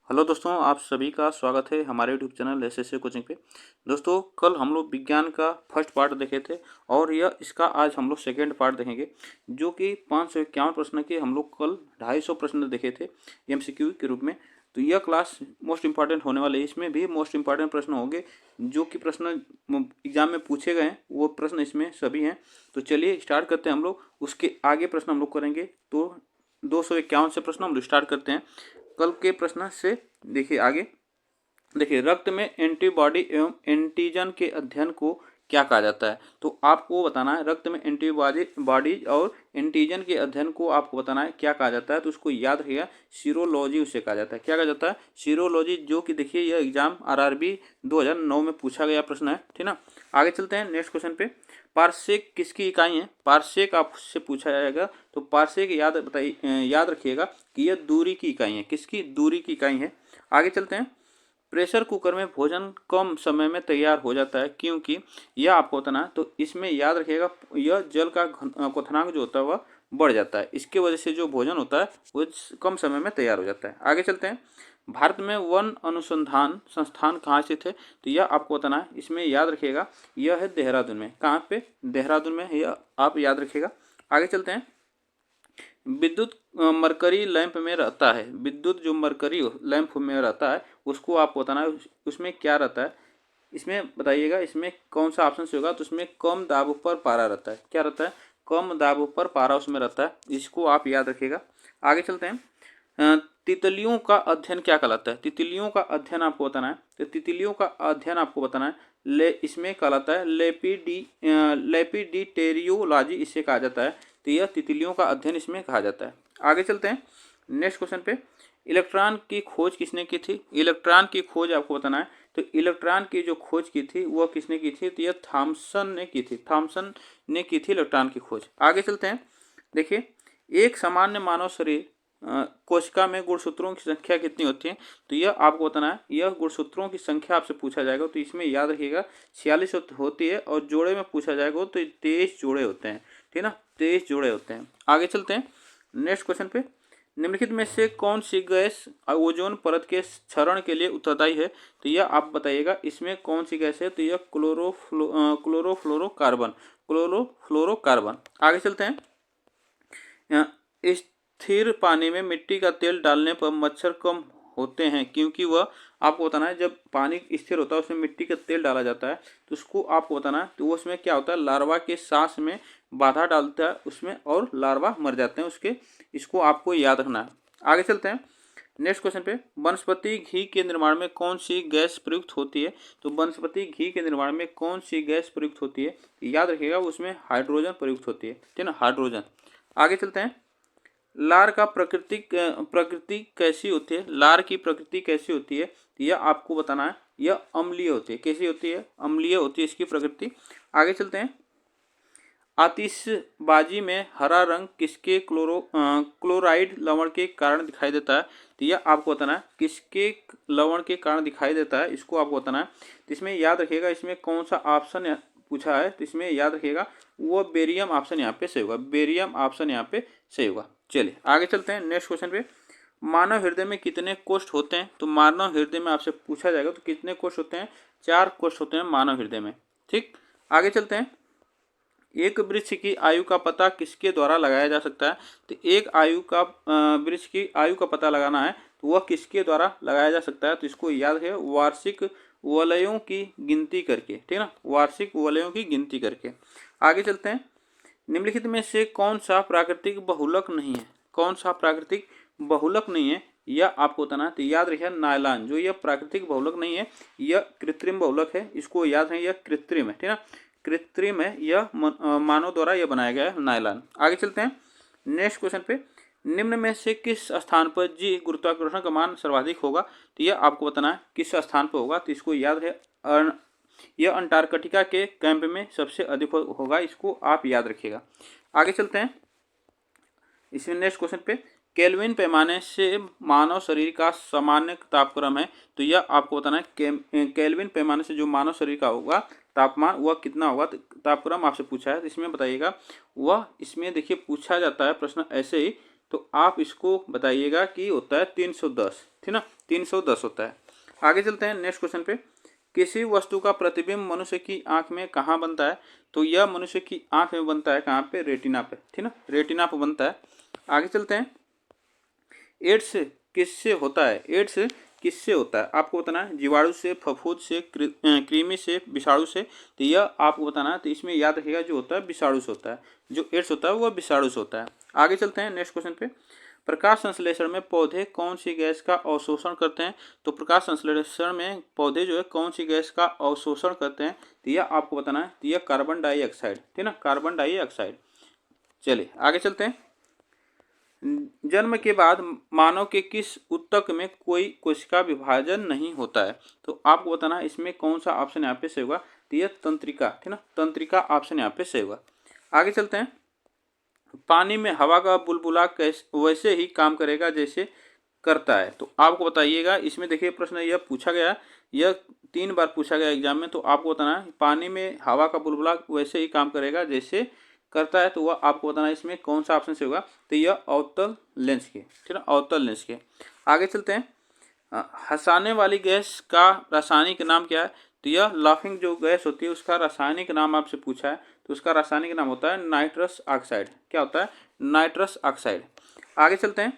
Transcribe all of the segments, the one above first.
Hello दोस्तों, आप सभी का स्वागत है हमारे यूट्यूब चैनल एसएससी कोचिंग पे। दोस्तों, कल हम लोग विज्ञान का फर्स्ट पार्ट देखे थे और यह इसका आज हम लोग सेकेंड पार्ट देखेंगे, जो कि 551 प्रश्न के हम लोग कल 250 प्रश्न देखे थे एमसीक्यू के रूप में। तो यह क्लास मोस्ट इंपॉर्टेंट होने वाले है। इसमें भी मोस्ट इंपॉर्टेंट प्रश्न होंगे जो कि प्रश्न एग्जाम में पूछे गए हैं, वो प्रश्न इसमें सभी हैं। तो चलिए स्टार्ट करते हैं हम लोग। उसके आगे प्रश्न हम लोग करेंगे। तो 251 से प्रश्न हम लोग स्टार्ट करते हैं कल के प्रश्न से। देखिए आगे, देखिए रक्त में एंटीबॉडी एवं एंटीजन के अध्ययन को क्या कहा जाता है। तो आपको बताना है रक्त में एंटीबॉडी और एंटीजन के अध्ययन को आपको बताना है क्या कहा जाता है। तो उसको याद रखिएगा, सीरोलॉजी उसे कहा जाता है। क्या कहा जाता है? सीरोलॉजी, जो कि देखिए यह एग्जाम आरआरबी 2009 में पूछा गया प्रश्न है, ठीक ना। आगे चलते हैं नेक्स्ट क्वेश्चन पे। पारसेक किसकी इकाई है? पारसेक आपसे पूछा जाएगा। तो पारसेक याद बताइए, याद रखिएगा कि यह दूरी की इकाई है। किसकी? दूरी की इकाई है। आगे चलते हैं। प्रेशर कुकर में भोजन कम समय में तैयार हो जाता है क्योंकि यह आपको बताना है। तो इसमें याद रखिएगा, यह जल का क्वथनांक जो होता है वह बढ़ जाता है। इसके वजह से जो भोजन होता है वो कम समय में तैयार हो जाता है। आगे चलते हैं। भारत में वन अनुसंधान संस्थान कहाँ स्थित है? तो यह आपको बताना है। इसमें याद रखिएगा, यह है देहरादून में। कहाँ पे? देहरादून में, यह आप याद रखिएगा। आगे चलते हैं। विद्युत मरकरी लैंप में रहता है। विद्युत जो मरकरी लैंप में रहता है उसको आपको बताना है, उसमें क्या रहता है। इसमें बताइएगा, इसमें कौन सा ऑप्शन से होगा। तो उसमें कम दाब पर पारा रहता है। क्या रहता है? कम दाब पर पारा उसमें रहता है। इसको आप याद रखिएगा। आगे चलते हैं। तितलियों का अध्ययन क्या कहलाता है? तितलियों का अध्ययन आपको बताना है। तो तितलियों का अध्ययन आपको बताना है, इसमें कहलाता है लेपिडिटेरियोलॉजी, इसे कहा जाता है। तो यह तितलियों का अध्ययन इसमें कहा जाता है। आगे चलते हैं नेक्स्ट क्वेश्चन पे। इलेक्ट्रॉन की खोज किसने की थी? इलेक्ट्रॉन की खोज आपको बताना है। तो इलेक्ट्रॉन की जो खोज की थी वह किसने की थी? तो यह थॉमसन ने की थी। थॉमसन ने की थी इलेक्ट्रॉन की खोज। आगे चलते हैं। देखिए, एक सामान्य मानव शरीर कोशिका में गुणसूत्रों की संख्या कितनी होती है? तो यह आपको बताना है। यह गुणसूत्रों की संख्या आपसे पूछा जाएगा। तो इसमें याद रखिएगा 46 होती है और जोड़े में पूछा जाएगा तो 23 जोड़े होते हैं, ठीक ना। 23 जोड़े होते हैं। आगे चलते हैं नेक्स्ट क्वेश्चन पे। निम्नलिखित में से कौन सी गैस ओजोन परत के क्षरण के लिए उत्तरदायी है? तो यह आप बताइएगा, इसमें कौन सी गैस है। तो यह क्लोरोफ्लोरोकार्बन। क्लोरोफ्लोरोकार्बन। आगे चलते हैं। स्थिर पानी में मिट्टी का तेल डालने पर मच्छर कम होते हैं क्योंकि वह आपको बताना है। जब पानी स्थिर होता है उसमें मिट्टी का तेल डाला जाता है तो उसको आपको बताना है। तो वो उसमें क्या होता है, लार्वा के सांस में बाधा डालता है उसमें और लार्वा मर जाते हैं उसके। इसको आपको याद रखना है। आगे चलते हैं नेक्स्ट क्वेश्चन पे। वनस्पति घी के निर्माण में कौन सी गैस प्रयुक्त होती है? तो वनस्पति घी के निर्माण में कौन सी गैस प्रयुक्त होती है? याद रखिएगा, उसमें हाइड्रोजन प्रयुक्त होती है, ठीक है ना, हाइड्रोजन। आगे चलते हैं। लार का प्रकृति कैसी होती है? लार की प्रकृति कैसी होती है? यह आपको बताना है। यह अम्लीय होती है। कैसी होती है? अम्लीय होती है इसकी प्रकृति। आगे चलते हैं। आतिशबाजी में हरा रंग किसके क्लोराइड लवण के कारण दिखाई देता है? तो यह आपको बताना है किसके लवण के कारण दिखाई देता है, इसको आपको बताना है। तो इसमें याद रखिएगा, इसमें कौन सा ऑप्शन पूछा है। तो इसमें याद रखिएगा वो बेरियम ऑप्शन यहाँ पे सही होगा। बेरियम ऑप्शन यहाँ पे सही होगा। चलिए आगे चलते हैं नेक्स्ट क्वेश्चन पे। मानव हृदय में कितने कोष्ठ होते हैं? तो मानव हृदय में आपसे पूछा जाएगा तो कितने कोष्ठ होते हैं? 4 कोष्ठ होते हैं मानव हृदय में, ठीक। आगे चलते हैं। एक वृक्ष की आयु का पता किसके द्वारा लगाया जा सकता है? तो एक वृक्ष की आयु का पता लगाना है तो वह किसके द्वारा लगाया जा सकता है? तो इसको याद है, वार्षिक वलयों की गिनती करके, ठीक ना, वार्षिक वलयों की गिनती करके। आगे चलते हैं। निम्नलिखित में से कौन सा प्राकृतिक बहुलक नहीं है? कौन सा प्राकृतिक बहुलक नहीं है, यह आपको बताना है। तो याद रखिए नायलॉन, जो यह प्राकृतिक बहुलक नहीं है, यह कृत्रिम बहुलक है। इसको याद है, यह कृत्रिम है, ठीक ना, कृत्रिम है। यह मानव द्वारा यह बनाया गया है नायलॉन। आगे चलते हैं नेक्स्ट क्वेश्चन पे। निम्न में से किस स्थान पर जी गुरुत्वाकर्षण का मान सर्वाधिक होगा? तो यह आपको बताना है किस स्थान पर होगा। तो इसको याद है, यह अंटार्कटिका के कैंप में सबसे अधिक होगा। इसको आप याद रखिएगा। आगे चलते हैं इसमें नेक्स्ट क्वेश्चन पे। केल्विन पैमाने से मानव शरीर का सामान्य तापक्रम है। तो यह आपको बताना है केल्विन पैमाने से जो मानव शरीर का होगा तापमान वह कितना होगा। तापक्रम आपसे पूछा है तो इसमें बताइएगा वह, इसमें देखिए पूछा जाता है प्रश्न ऐसे ही तो आप इसको बताइएगा कि होता है 310, ठीक ना, 310 होता है। आगे चलते हैं नेक्स्ट क्वेश्चन पे। किसी वस्तु का प्रतिबिंब मनुष्य की आंख में कहाँ बनता है? तो यह मनुष्य की आंख में बनता है कहाँ पे? रेटिना पे, ठीक ना, रेटिना पे बनता है। आगे चलते हैं। एड्स किससे होता है? एड्स किससे होता है? आपको बताना है जीवाणु से, फफूंद से, कृमि से, विषाणु से। तो यह आपको बताना है। तो इसमें याद रखिएगा जो होता है विषाणु से होता है, जो एड्स होता है वह विषाणु से होता है। आगे चलते हैं नेक्स्ट क्वेश्चन पे। प्रकाश संश्लेषण में पौधे कौन सी गैस का अवशोषण करते हैं? तो प्रकाश संश्लेषण में पौधे जो है कौन सी गैस का अवशोषण करते हैं? तो यह आपको बताना है। तो यह कार्बन डाइऑक्साइड, ठीक ना, कार्बन डाइऑक्साइड। चलिए आगे चलते हैं। जन्म के बाद मानव के किस ऊतक में कोई कोशिका विभाजन नहीं होता है? तो आपको बताना है इसमें कौन सा ऑप्शन यहाँ पे सही होगा। तो यह तंत्रिका, ठीक ना, तंत्रिका ऑप्शन यहाँ पे सही होगा। आगे चलते हैं। पानी में हवा का बुलबुला कैसे वैसे ही काम करेगा जैसे करता है। तो आपको बताइएगा। इसमें देखिए प्रश्न यह पूछा गया, यह 3 बार पूछा गया एग्जाम में। तो आपको बताना है पानी में हवा का बुलबुला वैसे ही काम करेगा जैसे करता है। तो वह आपको बताना है इसमें कौन सा ऑप्शन से होगा। तो यह अवतल लेंस के, ठीक है, अवतल लेंस के। आगे चलते हैं। हंसाने वाली गैस का रासायनिक नाम क्या है? तो यह लाफिंग जो गैस होती है उसका रासायनिक नाम आपसे पूछा है। तो उसका रासायनिक नाम होता है नाइट्रस ऑक्साइड। क्या होता है? Nitrous oxide. आगे चलते हैं।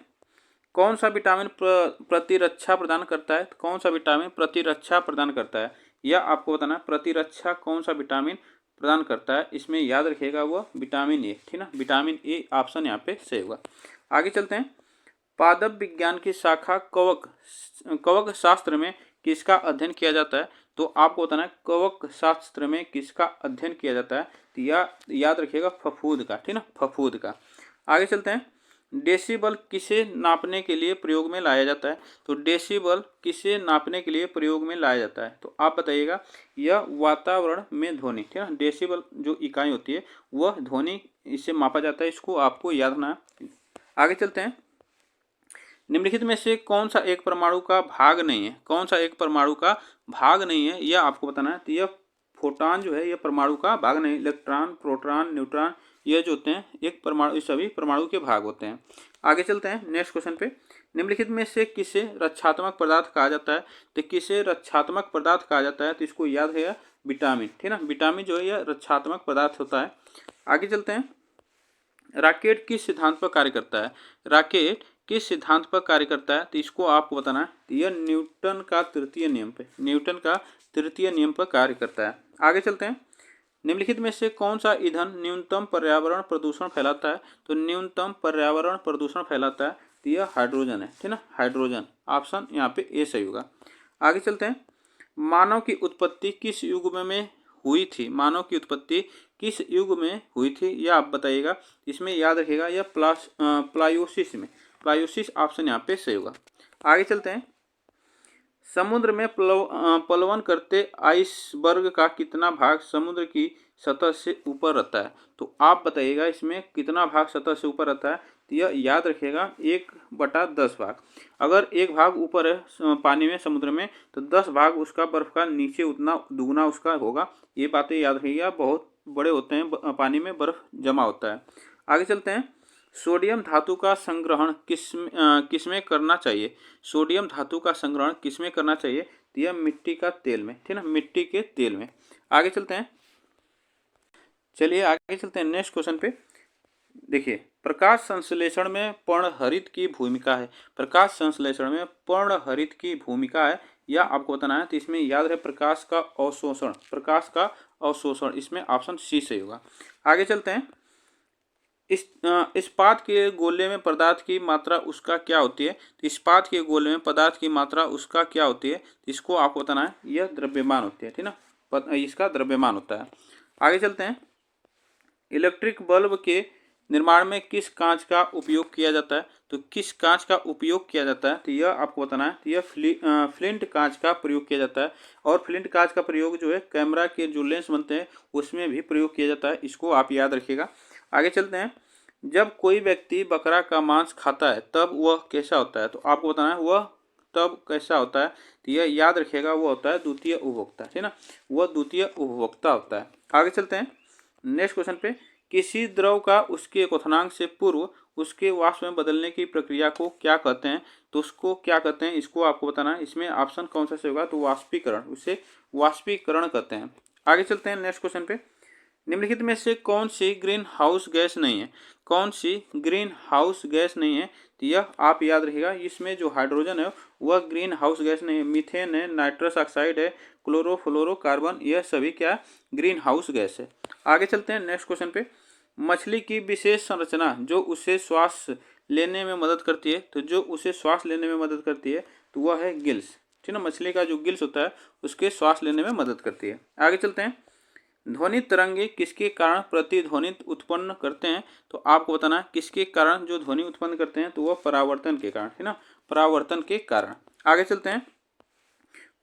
कौन सा विटामिन प्रतिरक्षा प्रदान करता है? कौन सा विटामिन प्रतिरक्षा प्रदान करता है? यह आपको बताना है प्रतिरक्षा कौन सा विटामिन प्रदान करता है। इसमें याद रखिएगा वो विटामिन ए, ठीक ना, विटामिन ए ऑप्शन यहाँ पे सही होगा। आगे चलते हैं। पादप विज्ञान की शाखा कवक शास्त्र में किसका अध्ययन किया जाता है? तो आपको बताना है कवक शास्त्र में किसका अध्ययन किया जाता है। तो याद रखिएगा फफूंद का, ठीक ना, फफूंद का। आगे चलते हैं। डेसिबल किसे नापने के लिए प्रयोग में लाया जाता है? तो डेसिबल किसे नापने के लिए प्रयोग में लाया जाता है? तो आप बताइएगा। यह वातावरण में ध्वनि, ठीक है, डेसिबल जो इकाई होती है वह ध्वनि इससे मापा जाता है। इसको आपको याद रखना है। आगे चलते हैं। निम्नलिखित में से कौन सा एक परमाणु का भाग नहीं है? कौन सा एक परमाणु का भाग नहीं है यह आपको बताना है। तो यह फोटॉन जो है यह परमाणु का भाग नहीं। इलेक्ट्रॉन, प्रोटॉन, न्यूट्रॉन ये जो होते हैं एक परमाणु, सभी परमाणु के भाग होते हैं। आगे चलते हैं नेक्स्ट क्वेश्चन पे। निम्नलिखित में से किसे रक्षात्मक पदार्थ कहा जाता है? तो किसे रक्षात्मक पदार्थ कहा जाता है? तो इसको याद है विटामिन, ठीक ना, विटामिन जो है यह रक्षात्मक पदार्थ होता है। आगे चलते हैं। रॉकेट किस सिद्धांत पर कार्य करता है? रॉकेट किस सिद्धांत पर कार्य करता है? तो इसको आपको बताना है। यह न्यूटन का तृतीय नियम पे, न्यूटन का तृतीय नियम पर कार्य करता है। आगे चलते हैं। निम्नलिखित में से कौन सा ईंधन न्यूनतम पर्यावरण प्रदूषण फैलाता है? तो न्यूनतम पर्यावरण प्रदूषण फैलाता है। तो यह हाइड्रोजन है, ठीक ना, हाइड्रोजन ऑप्शन यहाँ पे ए सही होगा। आगे चलते हैं। मानव की उत्पत्ति किस युग में हुई थी? मानव की उत्पत्ति किस युग में हुई थी यह आप बताइएगा। इसमें याद रखिएगा यह प्लायोसिस में, प्लायोसिस ऑप्शन यहाँ पे सही होगा। आगे चलते हैं। समुद्र में प्लवन करते आइसबर्ग का कितना भाग समुद्र की सतह से ऊपर रहता है? तो आप बताइएगा इसमें कितना भाग सतह से ऊपर रहता है। तो यह याद रखिएगा 1/10 भाग। अगर 1 भाग ऊपर है पानी में, समुद्र में, तो 10 भाग उसका बर्फ का नीचे उतना दुगना उसका होगा। ये बातें याद रखिएगा, बहुत बड़े होते हैं पानी में बर्फ जमा होता है। आगे चलते हैं। सोडियम धातु का संग्रहण किसमें करना चाहिए? सोडियम धातु का संग्रहण किसमें करना चाहिए? तो यह मिट्टी का तेल में, ठीक ना, मिट्टी के तेल में। आगे चलते हैं। चलिए आगे चलते हैं नेक्स्ट क्वेश्चन पे। देखिए प्रकाश संश्लेषण में पर्णहरित की भूमिका है। प्रकाश संश्लेषण में पर्णहरित की भूमिका है यह आपको बताना है। तो इसमें याद रहे प्रकाश का अवशोषण, प्रकाश का अवशोषण, इसमें ऑप्शन सी सही होगा। आगे चलते हैं। इस्पात के गोले में पदार्थ की मात्रा उसका क्या होती है? तो इस्पात के गोले में पदार्थ की मात्रा उसका क्या होती है? इसको आपको बताना है। यह द्रव्यमान होती है, ठीक ना, इसका द्रव्यमान होता है। आगे चलते हैं। इलेक्ट्रिक बल्ब के निर्माण में किस कांच का उपयोग किया जाता है? तो किस कांच का उपयोग किया जाता है? तो यह आपको बताना है। तो यह फ्लिंट कांच का प्रयोग किया जाता है। और फ्लिंट कांच का प्रयोग जो है कैमरा के जो लेंस बनते हैं उसमें भी प्रयोग किया जाता है। इसको आप याद रखिएगा। आगे चलते हैं। जब कोई व्यक्ति बकरा का मांस खाता है तब वह कैसा होता है? तो आपको बताना है वह तब कैसा होता है। तो यह याद रखिएगा वह होता है द्वितीय उपभोक्ता, ठीक ना, वह द्वितीय उपभोक्ता होता है। आगे चलते हैं नेक्स्ट क्वेश्चन पे। किसी द्रव का उसके क्वथनांक से पूर्व उसके वाष्प में बदलने की प्रक्रिया को क्या कहते हैं? तो उसको क्या कहते हैं, इसको आपको बताना है। इसमें ऑप्शन कौन सा से होगा? तो वाष्पीकरण, उसे वाष्पीकरण कहते हैं। आगे चलते हैं नेक्स्ट क्वेश्चन पे। निम्नलिखित में से कौन सी ग्रीन हाउस गैस नहीं है? कौन सी ग्रीन हाउस गैस नहीं है? तो यह आप याद रखिएगा, इसमें जो हाइड्रोजन है वह ग्रीन हाउस गैस नहीं है। मीथेन है, नाइट्रस ऑक्साइड है, क्लोरोफ्लोरोकार्बन, यह सभी क्या ग्रीन हाउस गैस है। आगे चलते हैं नेक्स्ट क्वेश्चन पे। मछली की विशेष संरचना जो उसे श्वास लेने में मदद करती है, तो जो उसे श्वास लेने में मदद करती है तो वह है गिल्स, ठीक है ना। मछली का जो गिल्स होता है उसके श्वास लेने में मदद करती है। आगे चलते हैं। ध्वनि तरंगे किसके कारण प्रतिध्वनि उत्पन्न करते हैं? तो आपको बताना है किसके कारण जो ध्वनि उत्पन्न करते हैं, तो वह परावर्तन के कारण, है ना, परावर्तन के कारण। आगे चलते हैं।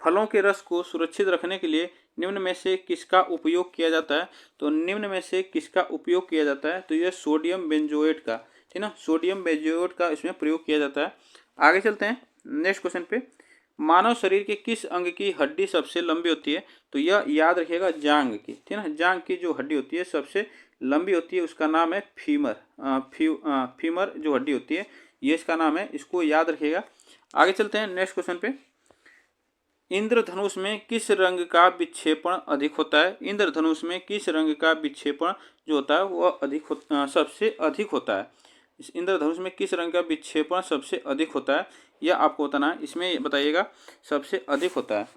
फलों के रस को सुरक्षित रखने के लिए निम्न में से किसका उपयोग किया जाता है? तो निम्न में से किसका उपयोग किया जाता है? तो यह सोडियम बेंजोएट का, ठीक ना, सोडियम बेंजोएट का इसमें प्रयोग किया जाता है। आगे चलते हैं नेक्स्ट क्वेश्चन पे। मानव शरीर के किस अंग की हड्डी सबसे लंबी होती है? तो यह याद रखिएगा जांग की, ठीक है ना, जांग की जो हड्डी होती है सबसे लंबी होती है, उसका नाम है फीमर। फीमर जो हड्डी होती है ये इसका नाम है, इसको याद रखिएगा। आगे चलते हैं नेक्स्ट क्वेश्चन पे। इंद्रधनुष में किस रंग का विक्षेपण अधिक होता है? इंद्रधनुष में किस रंग का विक्षेपण जो होता है वह सबसे अधिक होता है? इस इंद्रधनुष में किस रंग का विक्षेपण सबसे अधिक होता है, यह आपको बताना है। इसमें बताइएगा सबसे अधिक होता है,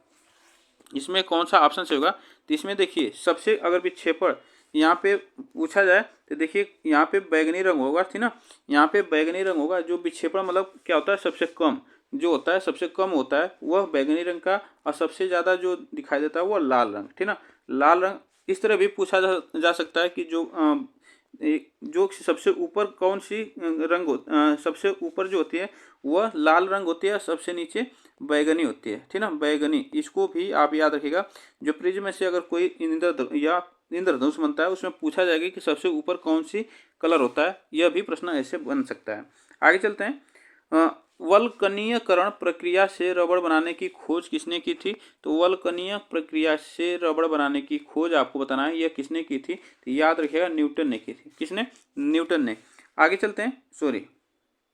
इसमें कौन सा ऑप्शन से होगा? तो इसमें देखिए सबसे अगर विक्षेपण यहाँ पे पूछा जाए तो देखिए यहाँ पे बैगनी रंग होगा, ठीक ना, यहाँ पे बैगनी रंग होगा। जो विक्षेपण मतलब क्या होता है, सबसे कम जो होता है, सबसे कम होता है वह बैगनी रंग का, और सबसे ज़्यादा जो दिखाई देता है वह लाल रंग, ठीक ना, लाल रंग। इस तरह भी पूछा जा सकता है कि जो सबसे ऊपर कौन सी रंग सबसे ऊपर जो होती है वह लाल रंग होती है, सबसे नीचे बैगनी होती है, ठीक ना, बैगनी। इसको भी आप याद रखिएगा। जो प्रिज्म में से अगर कोई इंद्रधनुष बनता है उसमें पूछा जाएगा कि सबसे ऊपर कौन सी कलर होता है, यह भी प्रश्न ऐसे बन सकता है। आगे चलते हैं। वल्कनीयकरण प्रक्रिया से रबड़ बनाने की खोज किसने की थी? तो वल्कनीय प्रक्रिया से रबड़ बनाने की खोज आपको बताना है, यह किसने की थी? तो याद रखिएगा न्यूटन ने की थी। किसने? न्यूटन ने। आगे चलते हैं। सॉरी,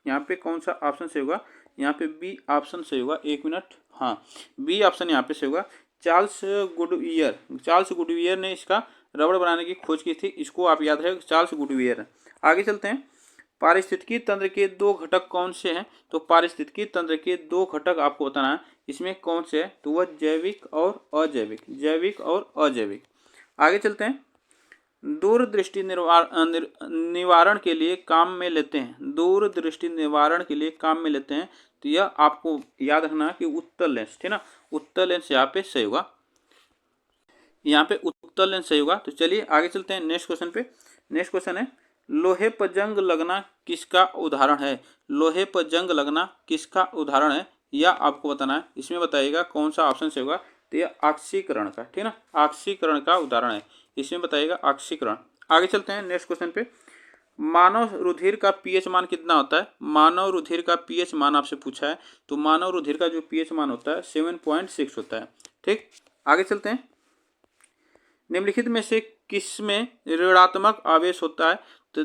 यहाँ पे कौन सा ऑप्शन से होगा? यहाँ पे बी ऑप्शन से होगा। एक मिनट, हाँ, बी ऑप्शन यहाँ पे से होगा। चार्ल्स गुडवियर ने इसका रबड़ बनाने की खोज की थी, इसको आप याद रखें, चार्ल्स गुडवियर। आगे चलते हैं। पारिस्थितिकी तंत्र के दो घटक कौन से हैं? तो पारिस्थितिकी तंत्र के दो घटक आपको बताना है, इसमें कौन से है? तो वह जैविक और अजैविक, जैविक और अजैविक। आगे चलते हैं। दूरदृष्टि निवारण के लिए काम में लेते हैं, दूरदृष्टि निवारण के लिए काम में लेते हैं, तो यह आपको याद रखना है कि उत्तल लेंस, ठीक ना, उत्तल लेंस यहाँ पे सही होगा, यहाँ पे उत्तल लेंस सही होगा। तो चलिए आगे चलते हैं नेक्स्ट क्वेश्चन पे। नेक्स्ट क्वेश्चन है, लोहे पर जंग लगना किसका उदाहरण है? लोहे पर जंग लगना किसका उदाहरण है, यह आपको बताना है। इसमें बताइएगा कौन सा ऑप्शन से होगा? तो यह ऑक्सीकरण का, ठीक ना, ऑक्सीकरण का उदाहरण है, इसमें बताइएगा ऑक्सीकरण। आगे चलते हैं नेक्स्ट क्वेश्चन पे। मानव रुधिर का पीएच मान कितना होता है? मानव रुधिर का पीएच मान आपसे पूछा है, तो मानव रुधिर का जो पीएच मान होता है 7.6 होता है, ठीक। आगे चलते हैं। निम्नलिखित में से किसमें ऋणात्मक आवेश होता है? तो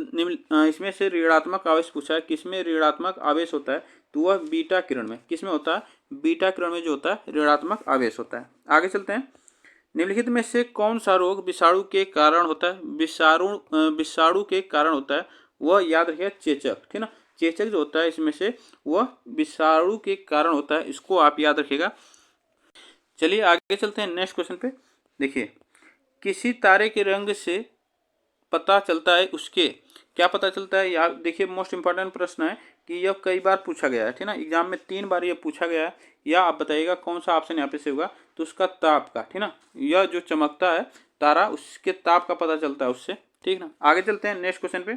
इसमें से ऋणात्मक आवेश पूछा है, किसमें ऋणात्मक आवेश होता है? तो वह बीटा किरण में। किसमें होता है? बीटा किरण में जो होता है ऋणात्मक आवेश होता है। आगे चलते हैं। निम्नलिखित में से कौन सा रोग विषाणु के कारण होता है? विषाणु के कारण होता है, वह याद रखिएगा चेचक, ठीक ना, चेचक जो होता है इसमें से वह विषाणु के कारण होता है, इसको आप याद रखिएगा। चलिए आगे चलते हैं नेक्स्ट क्वेश्चन पे। देखिए, किसी तारे के रंग से पता चलता है उसके, क्या पता चलता है? यार देखिए, मोस्ट इंपॉर्टेंट प्रश्न है कि यह कई बार पूछा गया है, ठीक ना, एग्जाम में 3 बार यह पूछा गया है। या आप बताइएगा कौन सा ऑप्शन यहाँ पे से होगा? तो उसका ताप का, ठीक ना, यह जो चमकता है तारा उसके ताप का पता चलता है उससे, ठीक ना। आगे चलते हैं नेक्स्ट क्वेश्चन पे।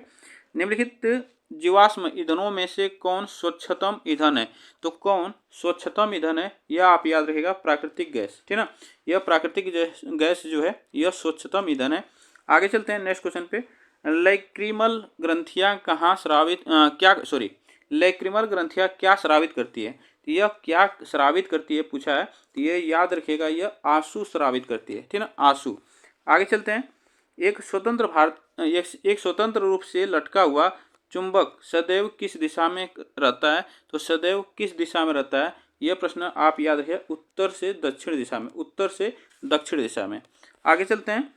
निम्नलिखित जीवाश्म ईंधनों में से कौन स्वच्छतम ईंधन है? तो कौन स्वच्छतम ईंधन है, यह आप याद रखिएगा प्राकृतिक गैस, ठीक ना, यह प्राकृतिक गैस जो है यह स्वच्छतम ईंधन है। आगे चलते हैं नेक्स्ट क्वेश्चन पे। लैक्रिमल ग्रंथियां कहाँ स्रावित लैक्रिमल ग्रंथियां क्या स्रावित करती है? तो यह क्या स्रावित करती है पूछा है, तो ये याद रखिएगा, यह आंसू स्रावित करती है, ठीक ना, आंसू। आगे चलते हैं। एक स्वतंत्र रूप से लटका हुआ चुंबक सदैव किस दिशा में रहता है? तो सदैव किस दिशा में रहता है, यह प्रश्न आप याद रखिए, उत्तर से दक्षिण दिशा में, उत्तर से दक्षिण दिशा में। आगे चलते हैं।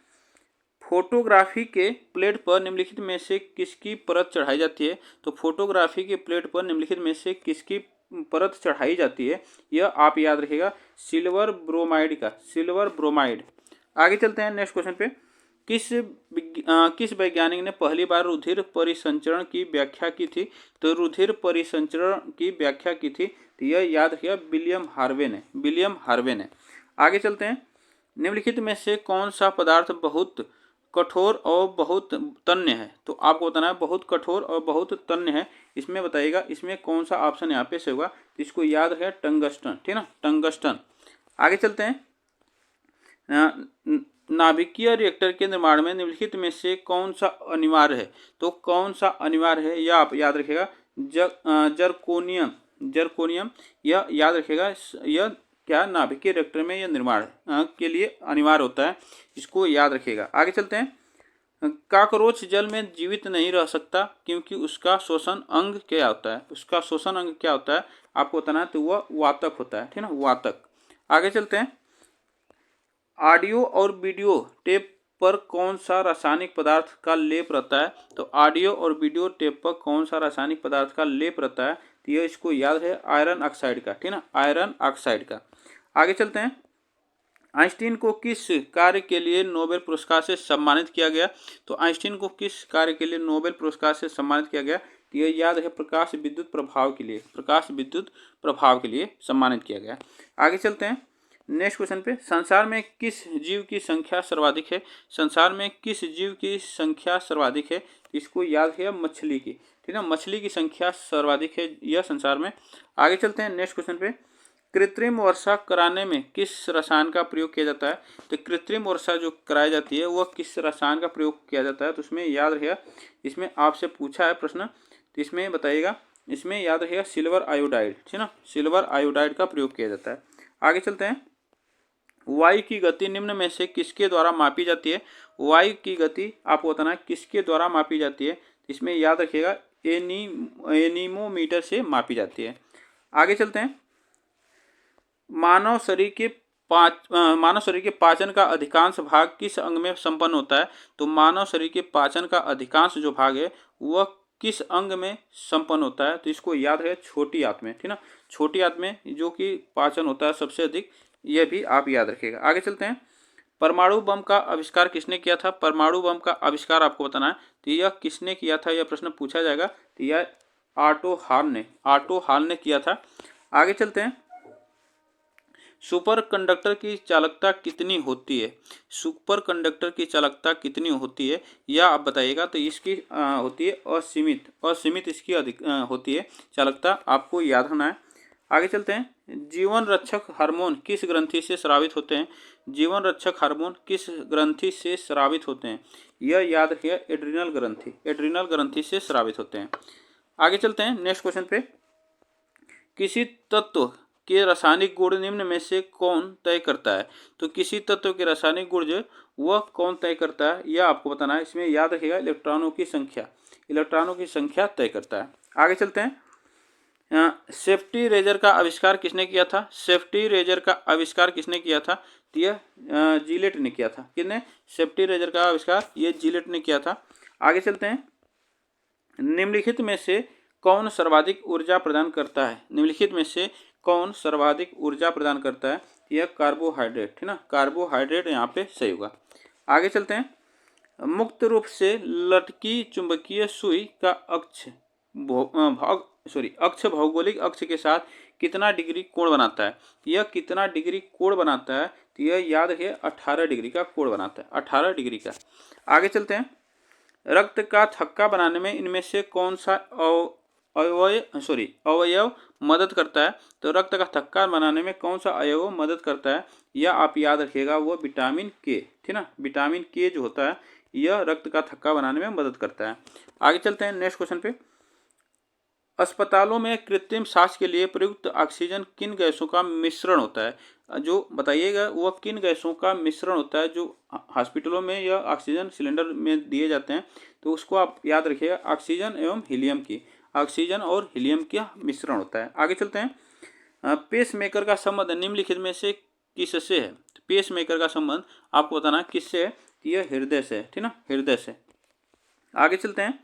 फोटोग्राफी के प्लेट पर निम्नलिखित में से किसकी परत चढ़ाई जाती है? तो फोटोग्राफी के प्लेट पर निम्नलिखित में से किसकी परत चढ़ाई जाती है, यह आप याद रखिएगा, सिल्वर ब्रोमाइड का, सिल्वर ब्रोमाइड। आगे चलते हैं नेक्स्ट क्वेश्चन पे। किस वैज्ञानिक ने पहली बार रुधिर परिसंचरण की व्याख्या की थी? तो रुधिर परिसंचरण की व्याख्या की थी, तो यह याद रखिएगा, विलियम हार्वे ने, विलियम हार्वे ने। आगे चलते हैं। निम्नलिखित में से कौन सा पदार्थ बहुत कठोर और बहुत तन्य है? तो आपको बताना है बहुत कठोर और बहुत तन्य है, इसमें बताइएगा, इसमें कौन सा ऑप्शन यहाँ पे से होगा, तो इसको याद रखें, टंगस्टन, ठीक ना, टंगस्टन। आगे चलते हैं। नाभिकीय रिएक्टर के निर्माण में निम्नलिखित में से कौन सा अनिवार्य है? तो कौन सा अनिवार्य है, यह आप याद रखिएगा, जर्कोनियम, जर्कोनियम, यह याद रखिएगा, यह क्या नाभिकीय रिएक्टर में यह निर्माण के लिए अनिवार्य होता है, इसको याद रखिएगा। आगे चलते हैं। काकरोच जल में जीवित नहीं रह सकता क्योंकि उसका शोषण अंग क्या होता है? उसका शोषण अंग क्या होता है आपको बताना है, तो वह वातक होता है, ठीक ना, वातक। आगे चलते हैं। ऑडियो और वीडियो टेप पर कौन सा रासायनिक पदार्थ का लेप रहता है? तो ऑडियो और वीडियो टेप पर कौन सा रासायनिक पदार्थ का लेप रहता है, तो यह इसको याद है, आयरन ऑक्साइड का, ठीक ना, आयरन ऑक्साइड का। आगे चलते हैं। आइंस्टीन को किस कार्य के लिए नोबेल पुरस्कार से सम्मानित किया गया? तो आइंस्टीन को किस कार्य के लिए नोबेल पुरस्कार से सम्मानित किया गया, तो यह याद है, प्रकाश विद्युत प्रभाव के लिए, प्रकाश विद्युत प्रभाव के लिए सम्मानित किया गया। आगे चलते हैं नेक्स्ट क्वेश्चन पे। संसार में किस जीव की संख्या सर्वाधिक है? संसार में किस जीव की संख्या सर्वाधिक है, इसको याद है, मछली की, ठीक है, मछली की संख्या सर्वाधिक है यह संसार में। आगे चलते हैं नेक्स्ट क्वेश्चन पे। कृत्रिम वर्षा कराने में किस रसायन का प्रयोग किया जाता है? तो कृत्रिम वर्षा जो कराई जाती है वह किस रसायन का प्रयोग किया जाता है, तो उसमें याद रखिएगा, इसमें आपसे पूछा है प्रश्न, तो इसमें बताइएगा, इसमें याद रखिएगा, सिल्वर आयोडाइड, ठीक ना, सिल्वर आयोडाइड का प्रयोग किया जाता है। आगे चलते हैं। वायु की गति निम्न में से किसके द्वारा मापी जाती है? वायु की गति आपको बताना है किसके द्वारा मापी जाती है, इसमें याद रखिएगा, एनीमोमीटर से मापी जाती है। आगे चलते हैं। मानव शरीर के पाचन का अधिकांश भाग किस अंग में संपन्न होता है? तो मानव शरीर के पाचन का अधिकांश जो भाग है वह किस अंग में संपन्न होता है, तो इसको याद है, छोटी आंत में, ठीक ना, छोटी आंत में जो कि पाचन होता है सबसे अधिक, यह भी आप याद रखिएगा। आगे चलते हैं। परमाणु बम का आविष्कार किसने किया था? परमाणु बम का आविष्कार आपको बताना है, तो यह किसने किया था, यह प्रश्न पूछा जाएगा, तो यह ऑटो हॉर्न ने किया था। आगे चलते हैं। सुपर कंडक्टर की चालकता कितनी होती है? सुपर कंडक्टर की चालकता कितनी होती है यह आप बताइएगा, तो इसकी होती है असीमित इसकी अधिक होती है चालकता, आपको याद रखना है। आगे चलते हैं। जीवन रक्षक हार्मोन किस ग्रंथि से स्रावित होते हैं? जीवन रक्षक हार्मोन किस ग्रंथि से स्रावित होते हैं, यह याद रखिए, एड्रिनल ग्रंथि से स्रावित होते हैं। आगे चलते हैं नेक्स्ट क्वेश्चन पे। किसी तत्व के रासायनिक गुण निम्न में से कौन तय करता है? तो किसी तत्व के रासायनिक गुण जो वह कौन तय करता है, यह आपको बताना है। इसमें याद रखिएगा, इलेक्ट्रॉनों की संख्या तय करता है। आगे चलते हैं। सेफ्टी रेजर का आविष्कार किसने किया था? सेफ्टी रेजर का आविष्कार किसने किया था, तो यह जिलेट ने किया था। किसने? सेफ्टी रेजर का आविष्कार ये जिलेट ने किया था। आगे चलते हैं। निम्नलिखित में से कौन सर्वाधिक ऊर्जा प्रदान करता है? निम्नलिखित में से कौन सर्वाधिक ऊर्जा प्रदान करता है? यह कार्बोहाइड्रेट, है ना, कार्बोहाइड्रेट यहाँ पे सही होगा। आगे चलते हैं। मुक्त रूप से लटकी चुंबकीय सुई का अक्ष भौगोलिक अक्ष के साथ कितना डिग्री कोण बनाता है? यह कितना डिग्री कोण बनाता है, तो यह याद है, 18 डिग्री का कोण बनाता है, 18 डिग्री का। आगे चलते हैं। रक्त का थक्का बनाने में इनमें से कौन सा अवयव मदद करता है? तो रक्त का थक्का बनाने में कौन सा अवयव मदद करता है, यह आप याद रखिएगा, वो विटामिन के, ठीक ना, विटामिन के जो होता है यह रक्त का थक्का बनाने में मदद करता है। आगे चलते हैं नेक्स्ट क्वेश्चन पे। अस्पतालों में कृत्रिम सांस के लिए प्रयुक्त ऑक्सीजन किन गैसों का मिश्रण होता है? जो बताइएगा वह किन गैसों का मिश्रण होता है जो हॉस्पिटलों में या ऑक्सीजन सिलेंडर में दिए जाते हैं, तो उसको आप याद रखिएगा, ऑक्सीजन एवं हीलियम की, ऑक्सीजन और हीलियम का मिश्रण होता है। आगे चलते हैं। पेस मेकर का संबंध निम्नलिखित में से किससे है? पेस मेकर का संबंध आपको बताना किससे है? यह हृदय से, ठीक ना, हृदय से। आगे चलते हैं।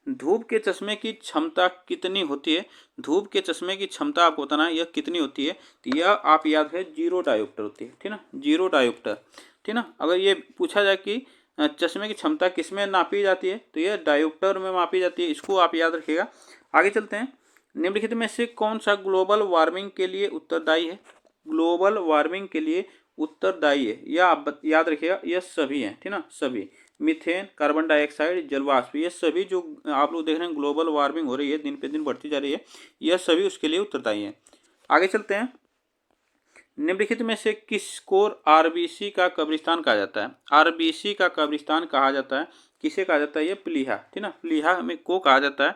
धूप के चश्मे की क्षमता कितनी होती है? धूप के चश्मे की क्षमता आपको बताना है यह कितनी होती है, तो यह आप याद है 0 डायोप्टर होती है, ठीक ना, 0 डायोप्टर, ठीक ना। अगर ये पूछा जाए कि चश्मे की क्षमता किसमें नापी जाती है, तो यह डायोप्टर में मापी जाती है, इसको आप याद रखिएगा। आगे चलते हैं। निम्नलिखित में से कौन सा ग्लोबल वार्मिंग के लिए उत्तरदायी है? ग्लोबल वार्मिंग के लिए उत्तरदायी है, यह आप याद रखिएगा, यह सभी हैं, ठीक ना, सभी। मीथेन, कार्बन डाइऑक्साइड, जलवाष्प, ये सभी जो आप लोग देख रहे हैं ग्लोबल वार्मिंग हो रही है, दिन पे दिन बढ़ती जा रही है, यह सभी उसके लिए उत्तरदायी हैं। आगे चलते हैं। निम्नलिखित में से किसको आरबीसी का कब्रिस्तान कहा जाता है? आरबीसी का कब्रिस्तान कहा जाता है, किसे कहा जाता है? ये प्लीहा, ठीक ना, प्लीहा में को कहा जाता है।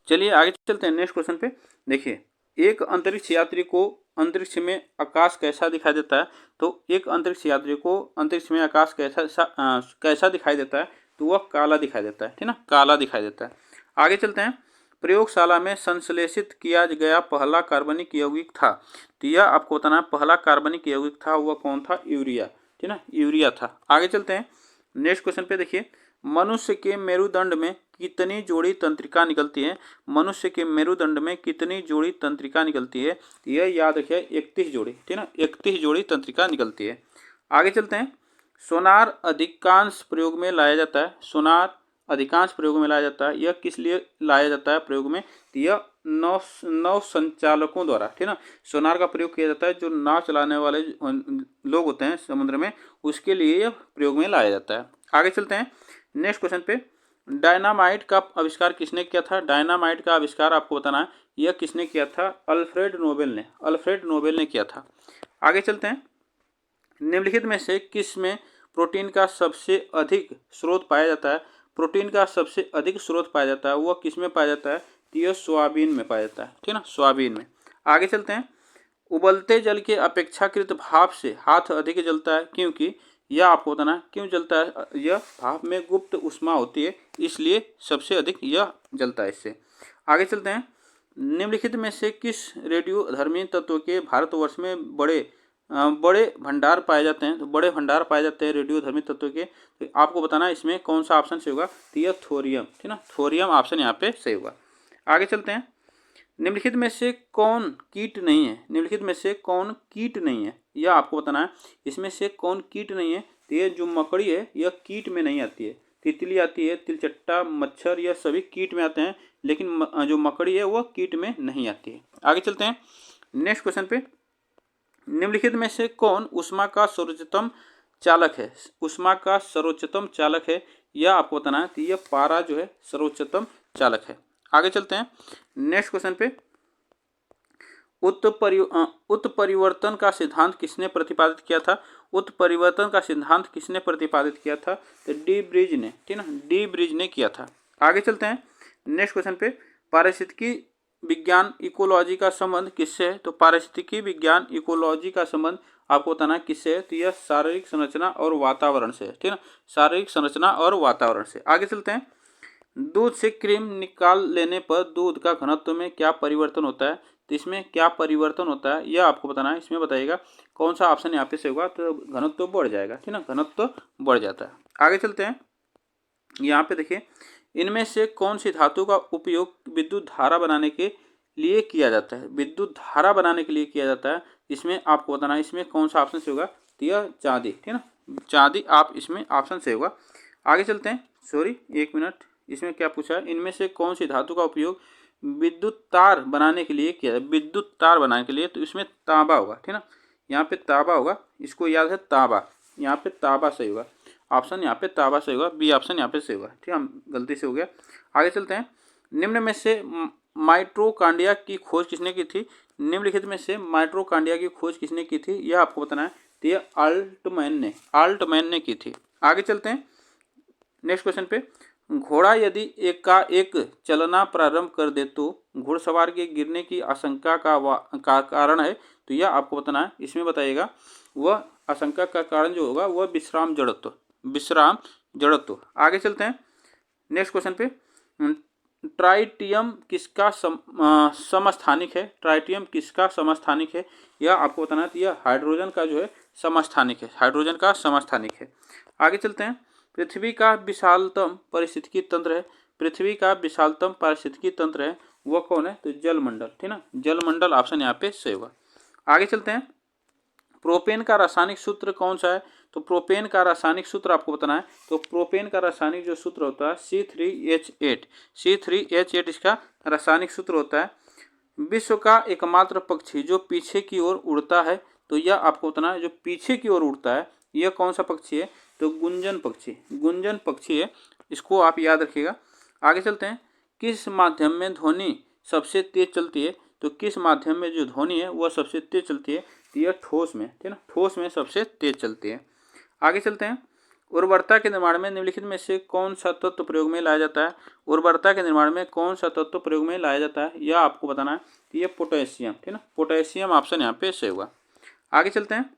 चलिए आगे चलते हैं नेक्स्ट क्वेश्चन पे। देखिए, एक अंतरिक्ष यात्री को अंतरिक्ष में आकाश कैसा दिखाई देता है? तो एक अंतरिक्ष यात्री को अंतरिक्ष में आकाश कैसा दिखाई देता है? तो वह काला दिखाई देता है, ठीक ना, काला दिखाई देता है। आगे चलते हैं। प्रयोगशाला में संश्लेषित किया गया पहला कार्बनिक यौगिक था, तो यह आपको बताना है पहला कार्बनिक यौगिक था वह कौन था? यूरिया, ठीक ना, यूरिया था। आगे चलते हैं नेक्स्ट क्वेश्चन पे। देखिए, मनुष्य के मेरुदंड में कितनी जोड़ी तंत्रिका निकलती है? मनुष्य के मेरुदंड में कितनी जोड़ी तंत्रिका निकलती है? यह याद रखिए 31 जोड़ी, ठीक ना, 31 जोड़ी तंत्रिका निकलती है। आगे चलते हैं। सोनार अधिकांश प्रयोग में लाया जाता है, सोनार अधिकांश प्रयोग में लाया जाता है, यह किस लिए लाया जाता है प्रयोग में? तो यह नौ संचालकों द्वारा, ठीक ना, सोनार का प्रयोग किया जाता है, जो नाव चलाने वाले लोग होते हैं समुद्र में, उसके लिए यह प्रयोग में लाया जाता है। आगे चलते हैं नेक्स्ट क्वेश्चन पे। डायनामाइट का आविष्कार किसने किया था? डायनामाइट का आविष्कार आपको बताना है यह किसने किया था? अल्फ्रेड नोबेल ने, अल्फ्रेड नोबेल ने किया था। आगे चलते हैं। निम्नलिखित में से किस में प्रोटीन का सबसे अधिक स्रोत पाया जाता है? प्रोटीन का सबसे अधिक स्रोत पाया जाता है वह किस में पाया जाता है? तो यह सोयाबीन में पाया जाता है, ठीक ना, सोयाबीन में। आगे चलते हैं। उबलते जल के अपेक्षाकृत भाप से हाथ अधिक जलता है, क्योंकि यह आपको बताना है क्यों जलता है? यह भाप में गुप्त ऊष्मा होती है, इसलिए सबसे अधिक यह जलता है इससे। आगे चलते हैं। निम्नलिखित में से किस रेडियोधर्मी तत्व के भारतवर्ष में बड़े भंडार पाए जाते हैं? तो बड़े भंडार पाए जाते हैं रेडियोधर्मी तत्व के, तो आपको बताना है इसमें कौन सा ऑप्शन सही होगा? तो यह थोरियम, ठीक ना, थोरियम ऑप्शन यहाँ पे सही होगा। आगे चलते हैं। निम्नलिखित में से कौन कीट नहीं है? निम्नलिखित में से कौन कीट नहीं है, यह आपको बताना है। इसमें से कौन कीट नहीं है? तो ये जो मकड़ी है यह कीट में नहीं आती है, तितली आती है, तिलचट्टा, मच्छर, यह सभी कीट में आते हैं, लेकिन जो मकड़ी है वह कीट में नहीं आती है। आगे चलते हैं नेक्स्ट क्वेश्चन पे। निम्नलिखित में से कौन ऊष्मा का सर्वोच्चतम चालक है? ऊष्मा का सर्वोच्चतम चालक है, यह आपको बताना है। तो यह पारा जो है सर्वोच्चतम चालक है। आगे चलते हैं नेक्स्ट क्वेश्चन पे। उत्परिवर्तन का सिद्धांत किसने प्रतिपादित किया था? उत्परिवर्तन का सिद्धांत किसने प्रतिपादित किया था? तो डी ब्रिज ने, ठीक ना, डी ब्रिज ने किया था। आगे चलते हैं नेक्स्ट क्वेश्चन पे। पारिस्थितिकी विज्ञान इकोलॉजी का संबंध किससे है? तो पारिस्थितिकी विज्ञान इकोलॉजी का संबंध आपको बताना किससे है? तो यह शारीरिक संरचना और वातावरण से है, ठीक ना, शारीरिक संरचना और वातावरण से। आगे चलते हैं। दूध से क्रीम निकाल लेने पर दूध का घनत्व में क्या परिवर्तन होता है? तो इसमें क्या परिवर्तन होता है यह आपको बताना है। इसमें बताइएगा कौन सा ऑप्शन यहाँ पे से होगा, तो घनत्व बढ़ जाएगा, ठीक ना, घनत्व बढ़ जाता है। आगे चलते हैं। यहाँ पे देखिए, इनमें से कौन सी धातु का उपयोग विद्युत धारा बनाने के लिए किया जाता है? विद्युत धारा बनाने के लिए किया जाता है, इसमें आपको बताना है इसमें कौन सा ऑप्शन से होगा? तो यह चांदी, ठीक ना, चांदी आप इसमें ऑप्शन से होगा। आगे चलते हैं। सॉरी एक मिनट, इसमें क्या पूछा है? इनमें से कौन सी धातु का उपयोग विद्युत तार बनाने के लिए किया? विद्युत तार बनाने के लिए, तो इसमें तांबा होगा, ठीक ना, यहाँ पे तांबा होगा, इसको याद है तांबा, यहाँ पे तांबा सही होगा, ऑप्शन यहाँ पे तांबा सही होगा, बी ऑप्शन यहाँ पे सही होगा, ठीक है, गलती से हो गया। आगे चलते हैं। निम्न में से माइटोकांड्रिया की खोज किसने की थी? निम्नलिखित में से माइटोकांड्रिया की खोज किसने की थी यह आपको बताना है। तो यह आल्टमैन ने की थी। आगे चलते हैं नेक्स्ट क्वेश्चन पे। घोड़ा यदि एक चलना प्रारंभ कर दे तो घुड़सवार के गिरने की आशंका का कारण है। तो यह आपको बताना है। इसमें बताइएगा वह आशंका का कारण जो होगा वह विश्राम जड़त्व। आगे चलते हैं नेक्स्ट क्वेश्चन पे। ट्राइटियम किसका समस्थानिक है? ट्राइटियम किसका समस्थानिक है? यह आपको बताना है। तो यह हाइड्रोजन का जो है समस्थानिक है, हाइड्रोजन का समस्थानिक है। आगे चलते हैं। पृथ्वी का विशालतम पारिस्थितिकी तंत्र है, पृथ्वी का विशालतम पारिस्थितिकी तंत्र है वह कौन है? तो जलमंडल, ठीक ना, जलमंडल ऑप्शन यहाँ पे सही होगा। आगे चलते हैं। प्रोपेन का रासायनिक सूत्र कौन सा है? तो प्रोपेन का रासायनिक सूत्र आपको बताना है। तो प्रोपेन का रासायनिक जो सूत्र होता है C3H8, C3H8 इसका रासायनिक सूत्र होता है। विश्व का एकमात्र पक्षी जो पीछे की ओर उड़ता है, तो यह आपको बताना है। जो पीछे की ओर उड़ता है यह कौन सा पक्षी है? तो गुंजन पक्षी है, इसको आप याद रखिएगा। आगे चलते हैं। किस माध्यम में ध्वनि सबसे तेज चलती है? तो किस माध्यम में जो ध्वनि है वह सबसे तेज चलती है? तो यह ठोस में, ठीक ना, ठोस में सबसे तेज चलती है। आगे चलते हैं। उर्वरता के निर्माण में निम्नलिखित में से कौन सा तत्व प्रयोग में लाया जाता है? उर्वरता के निर्माण में कौन सा तत्व प्रयोग में लाया जाता है यह आपको बताना है। तो यह पोटेशियम, ठीक ना, पोटेशियम ऑप्शन यहाँ पे सही होगा। आगे चलते हैं।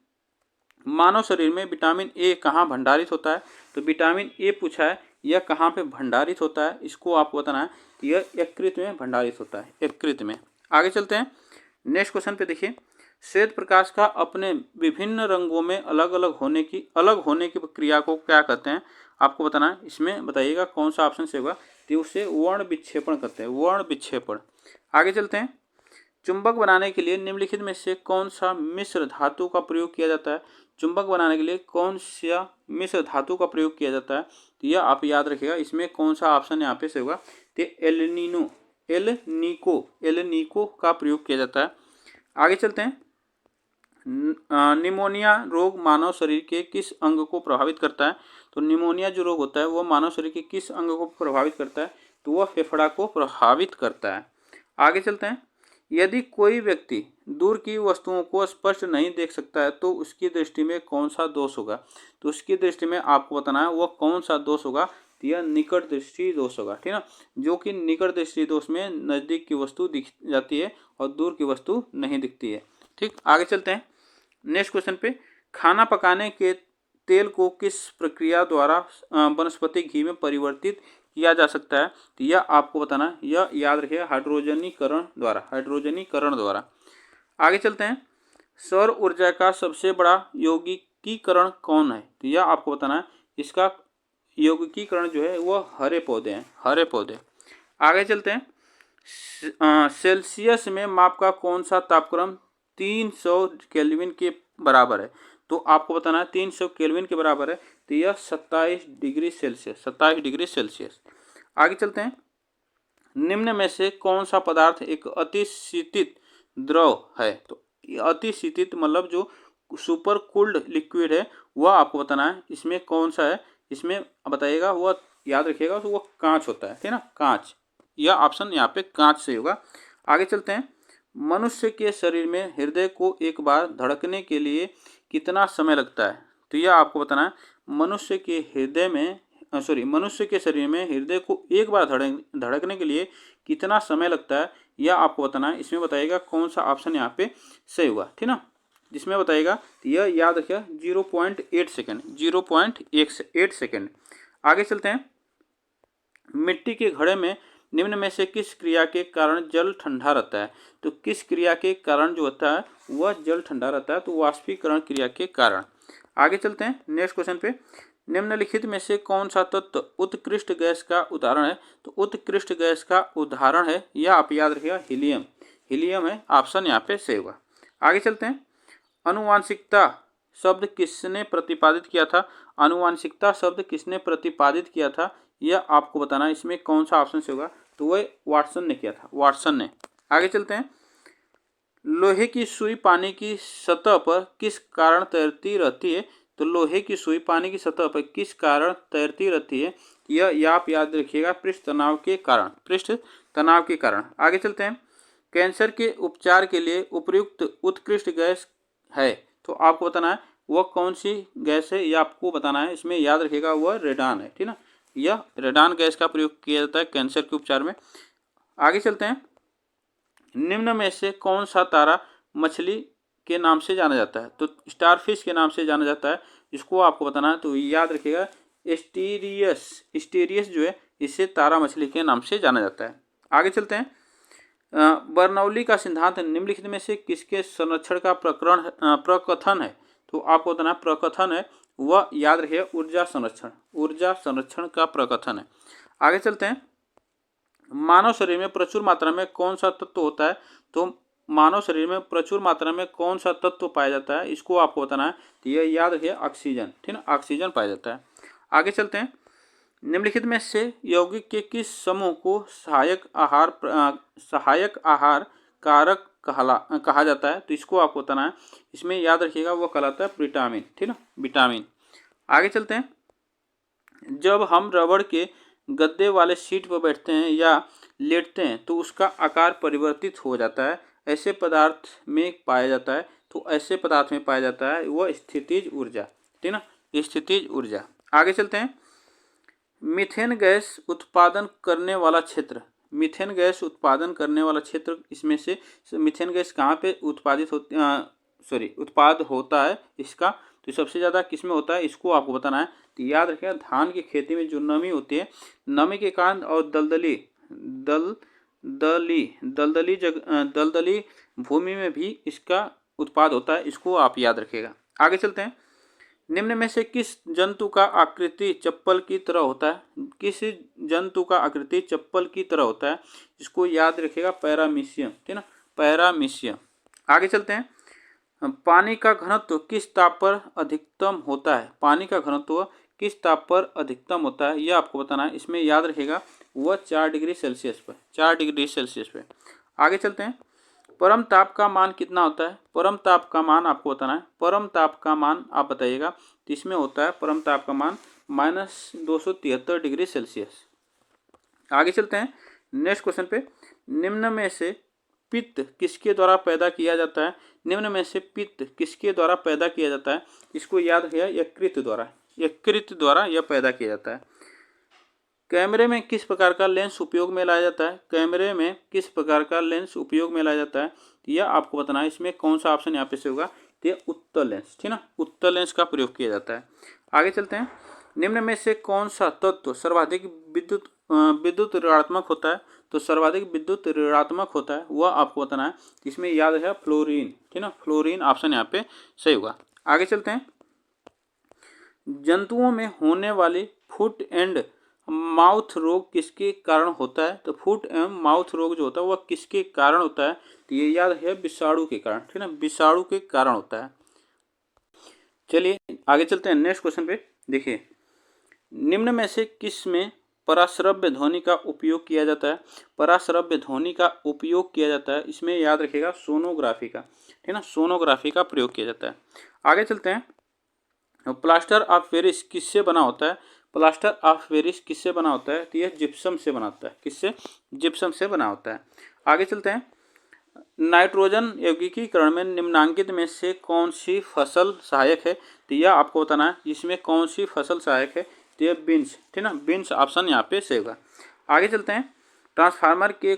मानव शरीर में विटामिन ए कहाँ भंडारित होता है? तो विटामिन ए पूछा है, यह कहाँ पे भंडारित होता है इसको आपको बताना है। कि यह यकृत में भंडारित होता है, यकृत में। आगे चलते हैं नेक्स्ट क्वेश्चन पे। देखिए, श्वेत प्रकाश का अपने विभिन्न रंगों में अलग होने की प्रक्रिया को क्या कहते हैं आपको बताना है। इसमें बताइएगा कौन सा ऑप्शन से होगा। तो उसे वर्ण विक्षेपण कहते हैं, वर्ण विक्षेपण। आगे चलते हैं। चुंबक बनाने के लिए निम्नलिखित में से कौन सा मिश्र धातु का प्रयोग किया जाता है? चुंबक बनाने के लिए कौन सा मिश्र धातु का प्रयोग किया जाता है? तो यह आप याद रखिएगा। इसमें कौन सा ऑप्शन यहाँ पे से होगा? तो एलनीको का प्रयोग किया जाता है। आगे चलते हैं। निमोनिया रोग मानव शरीर के किस अंग को प्रभावित करता है? तो निमोनिया जो रोग होता है वह मानव शरीर के किस अंग को प्रभावित करता है? तो वह फेफड़ा को प्रभावित करता है। आगे चलते हैं। यदि कोई व्यक्ति दूर की वस्तुओं को स्पष्ट नहीं देख सकता है तो उसकी दृष्टि में कौन सा दोष होगा? तो उसकी दृष्टि में आपको बताना है वह कौन सा दोष होगा। तो यह निकट दृष्टि दोष होगा, ठीक ना, जो कि निकट दृष्टि दोष में नजदीक की वस्तु दिख जाती है और दूर की वस्तु नहीं दिखती है। ठीक, आगे चलते हैं नेक्स्ट क्वेश्चन पे। खाना पकाने के तेल को किस प्रक्रिया द्वारा वनस्पति घी में परिवर्तित किया जा सकता है? तो यह आपको बताना है। यह याद रखिएगा, हाइड्रोजनीकरण द्वारा। आगे चलते हैं। सौर ऊर्जा का सबसे बड़ा यौगिकीकरण कौन है? तो यह आपको बताना है। इसका यौगिकीकरण जो है वह हरे पौधे हैं, हरे पौधे। आगे चलते हैं। सेल्सियस में माप का कौन सा तापक्रम 300 केल्विन के बराबर है? तो आपको बताना है 300 केल्विन के बराबर है। तो यह 27 डिग्री सेल्सियस। आगे चलते हैं। निम्न में से कौन सा पदार्थ एक अतिशीतित द्रव है? तो अतिशीतित मतलब जो सुपर कूल्ड लिक्विड है वह आपको बताना है। इसमें कौन सा है? इसमें बताइएगा, वह याद रखिएगा, तो वह कांच होता है, ठीक ना, कांच। यह ऑप्शन यहाँ पे कांच से होगा। आगे चलते हैं। मनुष्य के शरीर में हृदय को एक बार धड़कने के लिए कितना समय लगता है? तो यह आपको बताना है। मनुष्य के शरीर में हृदय को एक बार धड़कने के लिए कितना समय लगता है यह आपको बताना है। इसमें बताइएगा कौन सा ऑप्शन यहाँ पे सही होगा, ठीक ना, जिसमें बताइएगा। तो यह याद रखिएगा 0.8 सेकेंड। आगे चलते हैं। मिट्टी के घड़े में निम्न में से किस क्रिया के कारण जल ठंडा रहता है? तो किस क्रिया के कारण जो होता है वह जल ठंडा रहता है? तो वाष्पीकरण क्रिया के कारण। आगे चलते हैं नेक्स्ट क्वेश्चन पे। निम्नलिखित में से कौन सा तत्व उत्कृष्ट गैस का उदाहरण है? तो उत्कृष्ट गैस का उदाहरण है, यह आप याद रखिएगा, हीलियम है, ऑप्शन यहाँ पे सही होगा। आगे चलते हैं। अनुवांशिकता शब्द किसने प्रतिपादित किया था? अनुवांशिकता शब्द किसने प्रतिपादित किया था यह आपको बताना है। इसमें कौन सा ऑप्शन से होगा? तो वह वाटसन ने किया था, वाटसन ने। आगे चलते हैं। लोहे की सुई पानी की सतह पर किस कारण तैरती रहती है? तो लोहे की सुई पानी की सतह पर किस कारण तैरती रहती है? यह आप याद रखिएगा, पृष्ठ तनाव के कारण। आगे चलते हैं। कैंसर के उपचार के लिए उपयुक्त उत्कृष्ट गैस है, तो आपको बताना है वह कौन सी गैस है, यह आपको बताना है। इसमें याद रखिएगा वह रेडान है, ठीक ना, यह रेडान गैस का प्रयोग किया जाता है कैंसर के उपचार में। आगे चलते हैं, निम्न में से कौन सा तारा मछली के नाम से जाना जाता है? तो स्टारफिश के नाम से जाना जाता है, इसको आपको बताना है। तो याद रखिएगा एस्टीरियस, स्टीरियस जो है इसे तारा मछली के नाम से जाना जाता है। आगे चलते हैं, बर्नौली का सिद्धांत निम्नलिखित में से किसके संरक्षण का प्रकथन है? तो आपको बताना प्रकथन है वह याद रखिए ऊर्जा संरक्षण, ऊर्जा संरक्षण का प्रकथन है। आगे चलते हैं, मानव शरीर में प्रचुर मात्रा में कौन सा तत्व होता है? तो मानव शरीर में प्रचुर मात्रा में कौन सा तत्व पाया जाता है, इसको आपको बताना है। तो यह याद रखिए ऑक्सीजन, ठीक है, ऑक्सीजन पाया जाता है। आगे चलते हैं, निम्नलिखित में से यौगिक के किस समूह को सहायक आहार कारक कहा जाता है? तो इसको आपको बताना है। इसमें याद रखिएगा वो कहलाता है विटामिन, ठीक है, विटामिन। आगे चलते हैं, जब हम रबड़ के गद्दे वाले सीट पर बैठते हैं या लेटते हैं तो उसका आकार परिवर्तित हो जाता है, ऐसे पदार्थ में पाया जाता है। तो ऐसे पदार्थ में पाया जाता है वह स्थितिज ऊर्जा, ठीक है ना, स्थितिज ऊर्जा। आगे चलते हैं, मीथेन गैस उत्पादन करने वाला क्षेत्र, मीथेन गैस उत्पादन करने वाला क्षेत्र, इसमें से मीथेन गैस कहाँ पे उत्पाद होता है इसका? तो सबसे ज़्यादा किस में होता है, इसको आपको बताना है। तो याद रखिएगा धान की खेती में जो नमी होती है, नमी के कारण और दलदली भूमि में भी इसका उत्पाद होता है, इसको आप याद रखिएगा। आगे चलते हैं, निम्न में से किस जंतु का आकृति चप्पल की तरह होता है? किस जंतु का आकृति चप्पल की तरह होता है, इसको याद रखिएगा पैरामीशियम, ठीक है ना, पैरामीशियम। आगे चलते हैं, पानी का घनत्व किस ताप पर अधिकतम होता है? पानी का घनत्व किस ताप पर अधिकतम होता है, यह आपको बताना है। इसमें याद रखिएगा वह 4 डिग्री सेल्सियस पर, 4 डिग्री सेल्सियस पे। आगे चलते हैं, परम ताप का मान कितना होता है? परम ताप का मान आपको बताना है। परम ताप का मान आप बताइएगा। तो इसमें होता है परम ताप का मान -273 डिग्री सेल्सियस। आगे चलते हैं नेक्स्ट क्वेश्चन पे, निम्न में से पित्त किसके द्वारा पैदा किया जाता है? निम्न में से पित्त किसके द्वारा पैदा किया जाता है? इसको याद रखिएगा यकृत द्वारा, यकृत द्वारा यह पैदा किया जाता है। कैमरे में किस प्रकार का लेंस उपयोग में लाया जाता है? कैमरे में किस प्रकार का लेंस उपयोग में लाया जाता है? तो यह आपको बताना है। इसमें कौन सा ऑप्शन यहाँ पे से होगा? तो यह उत्तल लेंस, ठीक ना, उत्तल लेंस का प्रयोग किया जाता है। आगे चलते हैं, निम्न में से कौन सा तत्व सर्वाधिक विद्युत ऋणात्मक होता है? तो सर्वाधिक विद्युत ऋणात्मक होता है वह आपको बताना है। इसमें याद है फ्लोरीन, ठीक ना, फ्लोरीन ऑप्शन यहाँ पे सही होगा। आगे चलते हैं, जंतुओं में होने वाली फुट एंड माउथ रोग किसके कारण होता है? तो फुट एवं माउथ रोग जो होता है वह किसके कारण होता है? तो ये याद है विषाणु के कारण, ठीक है ना, विषाणु के कारण होता है। चलिए आगे चलते हैं नेक्स्ट क्वेश्चन पे। देखिए, निम्न में से किस में पराश्रव्य ध्वनि का उपयोग किया जाता है? पराश्रव्य ध्वनि का उपयोग किया जाता है, इसमें याद रखिएगा सोनोग्राफी का, ठीक है ना, सोनोग्राफी का प्रयोग किया जाता है। आगे चलते हैं, प्लास्टर ऑफ पेरिस किससे बना होता है? प्लास्टर ऑफ पेरिस किससे बना होता है? तो यह जिप्सम से बना होता है। किससे? जिप्सम से बना होता है। आगे चलते हैं, नाइट्रोजन यौगिकीकरण में निम्नांकित में से कौन सी फसल सहायक है? तो यह आपको बताना है। इसमें कौन सी फसल सहायक है? तो यह बीन्स, ठीक ना, बीन्स ऑप्शन यहाँ पे सही होगा। आगे चलते हैं, ट्रांसफार्मर के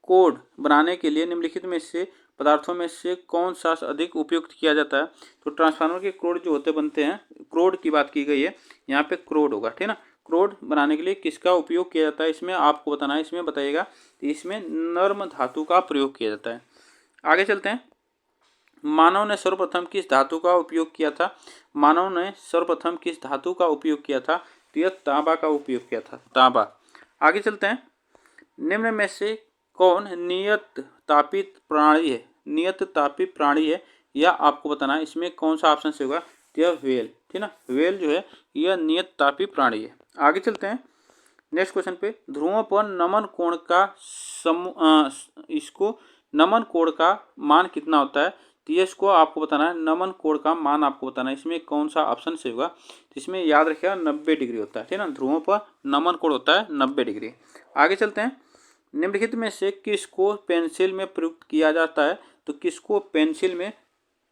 कोड बनाने के लिए निम्नलिखित में से पदार्थों में से कौन सा अधिक उपयुक्त किया जाता है? तो ट्रांसफार्मर के क्रोड जो होते बनते हैं, क्रोड की बात की गई है, यहाँ पे क्रोड होगा, ठीक ना। क्रोड बनाने के लिए किसका उपयोग किया जाता है, इसमें आपको बताना है। इसमें बताइएगा, तो इसमें नर्म धातु का प्रयोग किया जाता है। आगे चलते हैं, मानव ने सर्वप्रथम किस धातु का उपयोग किया था? मानव ने सर्वप्रथम किस धातु का उपयोग किया था? तो यह तांबा का उपयोग किया था, तांबा। आगे चलते हैं, निम्न में से कौन नियत तापित प्राणी है? नियत तापित प्राणी है, यह आपको बताना है। इसमें कौन सा ऑप्शन से होगा? तो यह व्हेल, ठीक ना, व्हेल जो है यह नियत तापित प्राणी है। आगे चलते हैं नेक्स्ट क्वेश्चन पे, ध्रुवों पर नमन कोण का इसको नमन कोण का मान कितना होता है? तो ये इसको आपको बताना है। नमन कोण का मान आपको बताना है। इसमें कौन सा ऑप्शन से होगा? तो इसमें याद रखिएगा 90 डिग्री होता है, ठीक ना, ध्रुवों पर नमन कोण होता है 90 डिग्री। आगे चलते हैं, निम्नलिखित में से किसको पेंसिल में प्रयुक्त किया जाता है? तो किसको पेंसिल में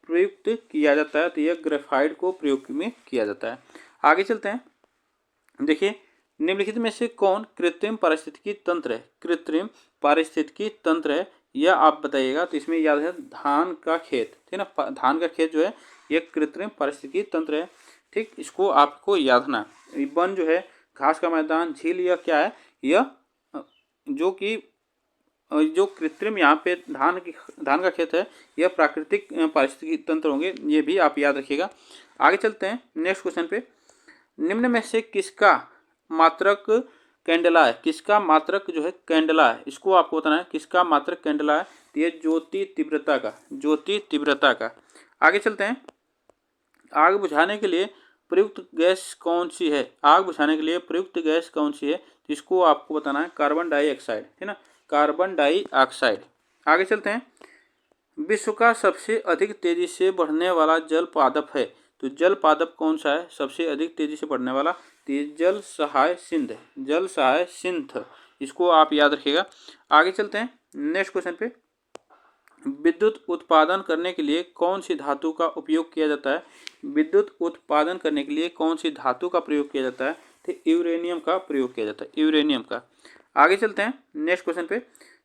प्रयुक्त किया जाता है? तो यह ग्रेफाइट को प्रयोग में किया जाता है। आगे चलते हैं, देखिए, निम्नलिखित में से कौन कृत्रिम पारिस्थितिकी तंत्र है? कृत्रिम पारिस्थितिकी तंत्र है, यह आप बताइएगा। तो इसमें याद है धान का खेत, ठीक ना, धान का खेत जो है यह कृत्रिम पारिस्थितिकी तंत्र है। ठीक, इसको आपको याद रखना। वन जो है, घास का मैदान, झील, यह क्या है? यह जो कि जो कृत्रिम यहाँ पे धान का खेत है, यह प्राकृतिक पारिस्थितिकी तंत्र होंगे, ये भी आप याद रखिएगा। आगे चलते हैं नेक्स्ट क्वेश्चन पे। निम्न में से किसका मात्रक कैंडला है? किसका मात्रक जो है कैंडला है, इसको आपको बताना है किसका मात्रक कैंडला है। तो ये ज्योति तीव्रता का, ज्योति तीव्रता का। आगे चलते हैं। आग बुझाने के लिए प्रयुक्त गैस कौन सी है? आग बुझाने के लिए प्रयुक्त गैस कौन सी है? तो इसको आपको बताना है कार्बन डाइऑक्साइड, है ना, कार्बन डाइऑक्साइड। आगे चलते हैं। विश्व का सबसे अधिक तेजी से बढ़ने वाला जल पादप है, तो जल पादप कौन सा है सबसे अधिक तेजी से बढ़ने वाला? तो जल सहाय सिंध, जल सहाय सिंध, इसको आप याद रखिएगा। आगे चलते हैं नेक्स्ट क्वेश्चन पे। विद्युत उत्पादन करने के लिए कौन सी धातु का उपयोग किया जाता है? विद्युत उत्पादन करने के लिए कौन सी धातु का प्रयोग किया जाता है? तो यूरेनियम का प्रयोग किया जाता है, यूरेनियम का। आगे चलते हैं नेक्स्ट क्वेश्चन पे।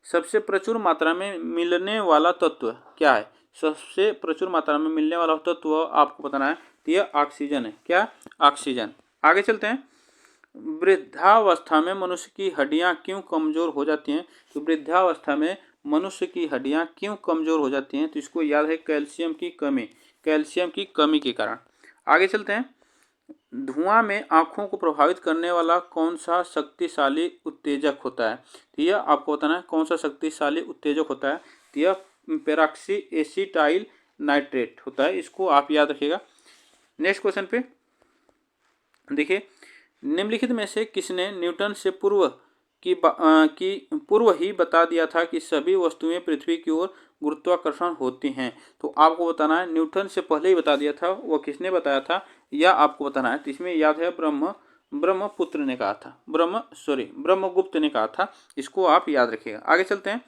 सबसे प्रचुर मात्रा में मिलने वाला तत्व क्या है? सबसे प्रचुर मात्रा में मिलने वाला तत्व आपको बताना है। तो यह ऑक्सीजन है, क्या? ऑक्सीजन। आगे चलते हैं। वृद्धावस्था में मनुष्य की हड्डियां क्यों कमजोर हो जाती हैं? तो वृद्धावस्था में मनुष्य की हड्डियां क्यों कमजोर हो जाती हैं? तो इसको याद है कैल्शियम की कमी, कैल्शियम की कमी के कारण। आगे चलते हैं। धुआं में आंखों को प्रभावित करने वाला कौन सा शक्तिशाली उत्तेजक होता है? तो यह आपको बताना है कौन सा शक्तिशाली उत्तेजक होता है। तो यह पेरोक्सी एसिटाइल नाइट्रेट होता है, इसको आप याद रखिएगा। नेक्स्ट क्वेश्चन पे देखिए। निम्नलिखित में से किसने न्यूटन से पूर्व ही बता दिया था कि सभी वस्तुएं पृथ्वी की ओर गुरुत्वाकर्षण होती हैं? तो आपको बताना है न्यूटन से पहले ही बता दिया था, वह किसने बताया था, यह आपको बताना है। तो इसमें याद है ब्रह्मपुत्र ने कहा था, ब्रह्मगुप्त ने कहा था, इसको आप याद रखिएगा। आगे चलते हैं।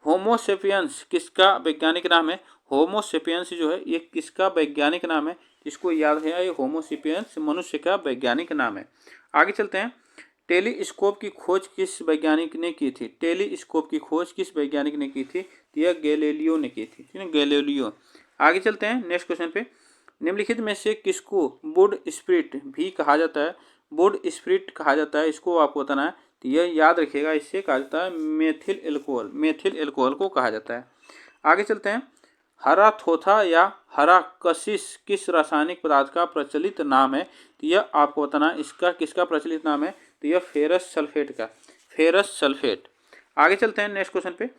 होमोसेपियंस किसका वैज्ञानिक नाम है? होमोसेपियंस जो है ये किसका वैज्ञानिक नाम है? इसको याद है, ये होमोसेपियंस मनुष्य का वैज्ञानिक नाम है। आगे चलते हैं। टेलीस्कोप की खोज किस वैज्ञानिक ने की थी? टेलीस्कोप की खोज किस वैज्ञानिक ने की थी? यह गैलीलियो ने की थी, ठीक है, गैलीलियो। आगे चलते हैं नेक्स्ट क्वेश्चन पे। निम्नलिखित में से किसको वुड स्प्रिट भी कहा जाता है? वुड स्प्रिट कहा जाता है, इसको आपको बताना है। तो यह याद रखिएगा, इससे कहा जाता है मेथिल एल्कोहल, मेथिल एल्कोहल को कहा जाता है। आगे चलते हैं। हरा थोथा या हरा कशिश किस रासायनिक पदार्थ का प्रचलित नाम है? तो यह आपको बताना है इसका किसका प्रचलित नाम है। तो यह फेरस सल्फेट का, फेरस सल्फेट। आगे चलते हैं नेक्स्ट क्वेश्चन पे।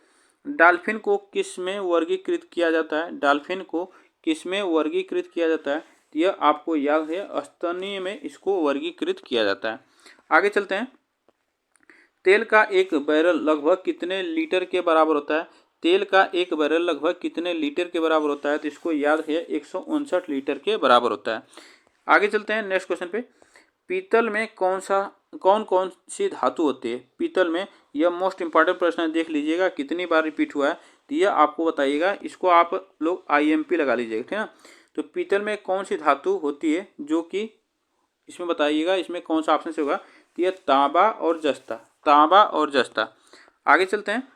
डाल्फिन को किस में वर्गीकृत किया जाता है? डाल्फिन को किस में वर्गीकृत किया जाता है? तो यह आपको याद है स्तनीय में इसको वर्गीकृत किया जाता है। आगे चलते हैं। तेल का एक बैरल लगभग कितने लीटर के बराबर होता है? तेल का एक बैरल लगभग कितने लीटर के बराबर होता है? तो इसको याद है 159 लीटर के बराबर होता है। आगे चलते हैं नेक्स्ट क्वेश्चन पे। पीतल में कौन कौन सी धातु होती है? पीतल में, यह मोस्ट इंपॉर्टेंट प्रश्न है, देख लीजिएगा कितनी बार रिपीट हुआ है, तो यह आपको बताइएगा, इसको आप लोग IMP लगा लीजिएगा, ठीक है ना। तो पीतल में कौन सी धातु होती है जो कि इसमें बताइएगा, इसमें कौन सा ऑप्शन से होगा? तो यह तांबा और जस्ता, तांबा और जस्ता। आगे चलते हैं।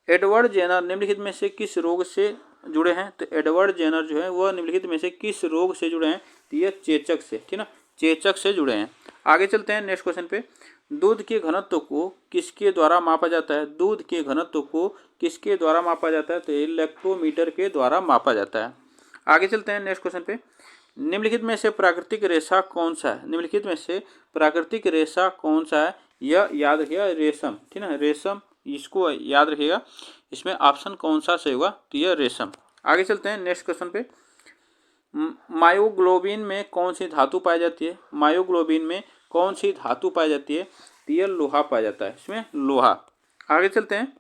एडवर्ड जेनर निम्नलिखित में से किस रोग से जुड़े हैं? तो एडवर्ड जेनर जो है वह निम्नलिखित में से किस रोग से जुड़े हैं? तो यह चेचक से, ठीक ना, चेचक से जुड़े हैं। आगे चलते हैं नेक्स्ट क्वेश्चन पे। दूध के घनत्व को किसके द्वारा मापा जाता है? दूध के घनत्व को किसके द्वारा मापा जाता है? तो इलेक्ट्रोमीटर के द्वारा मापा जाता है। आगे चलते हैं नेक्स्ट क्वेश्चन पे। निम्नलिखित में से प्राकृतिक रेशा कौन सा है? निम्नलिखित में से प्राकृतिक रेशा कौन सा है? यह याद रखिएगा रेशम, ठीक है, रेशम, इसको याद रखिएगा। इसमें ऑप्शन कौन सा सही होगा? तो यह रेशम। आगे चलते हैं नेक्स्ट क्वेश्चन पे। मायोग्लोबिन में कौन सी धातु पाई जाती है? मायोग्लोबिन में कौन सी धातु पाई जाती है? तो यह लोहा पाया जाता है, इसमें लोहा। आगे चलते हैं।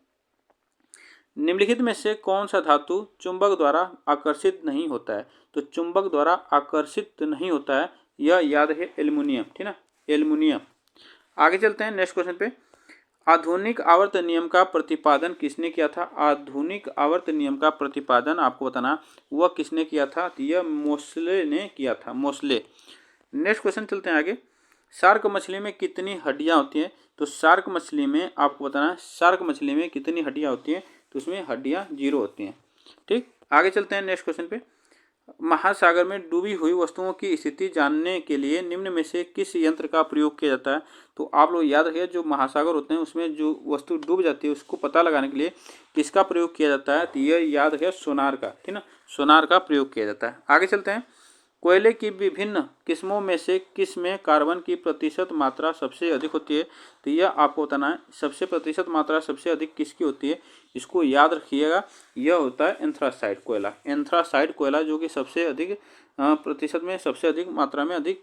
निम्नलिखित में से कौन सा धातु चुंबक द्वारा आकर्षित नहीं होता है? तो चुंबक द्वारा आकर्षित नहीं होता है, यह याद है एल्युमिनियम, ठीक ना, एल्युमिनियम। आगे चलते हैं नेक्स्ट क्वेश्चन पे। आधुनिक आवर्त नियम का प्रतिपादन किसने किया था? आधुनिक आवर्त नियम का प्रतिपादन आपको बताना वह किसने किया था? तो यह मोस्ले ने किया था, मोस्ले। नेक्स्ट क्वेश्चन चलते हैं आगे। शार्क मछली में कितनी हड्डियां होती हैं? तो शार्क मछली में आपको बताना है, शार्क मछली में कितनी हड्डियां होती हैं? तो उसमें हड्डियां 0 होती हैं। ठीक, आगे चलते हैं नेक्स्ट क्वेश्चन पे। महासागर में डूबी हुई वस्तुओं की स्थिति जानने के लिए निम्न में से किस यंत्र का प्रयोग किया जाता है? तो आप लोग याद रखिए, जो महासागर होते हैं उसमें जो वस्तु डूब जाती है उसको पता लगाने के लिए किसका प्रयोग किया जाता है? तो यह याद रखिए, सोनार का, ठीक ना, सोनार का प्रयोग किया जाता है। आगे चलते हैं। कोयले की विभिन्न किस्मों में से किस में कार्बन की प्रतिशत मात्रा सबसे अधिक होती है? तो यह आपको बताना है, सबसे प्रतिशत मात्रा सबसे अधिक किसकी होती है? इसको याद रखिएगा, यह होता है एंथ्रासाइड कोयला। एंथ्रासाइड कोयला जो कि सबसे अधिक प्रतिशत में सबसे अधिक मात्रा में अधिक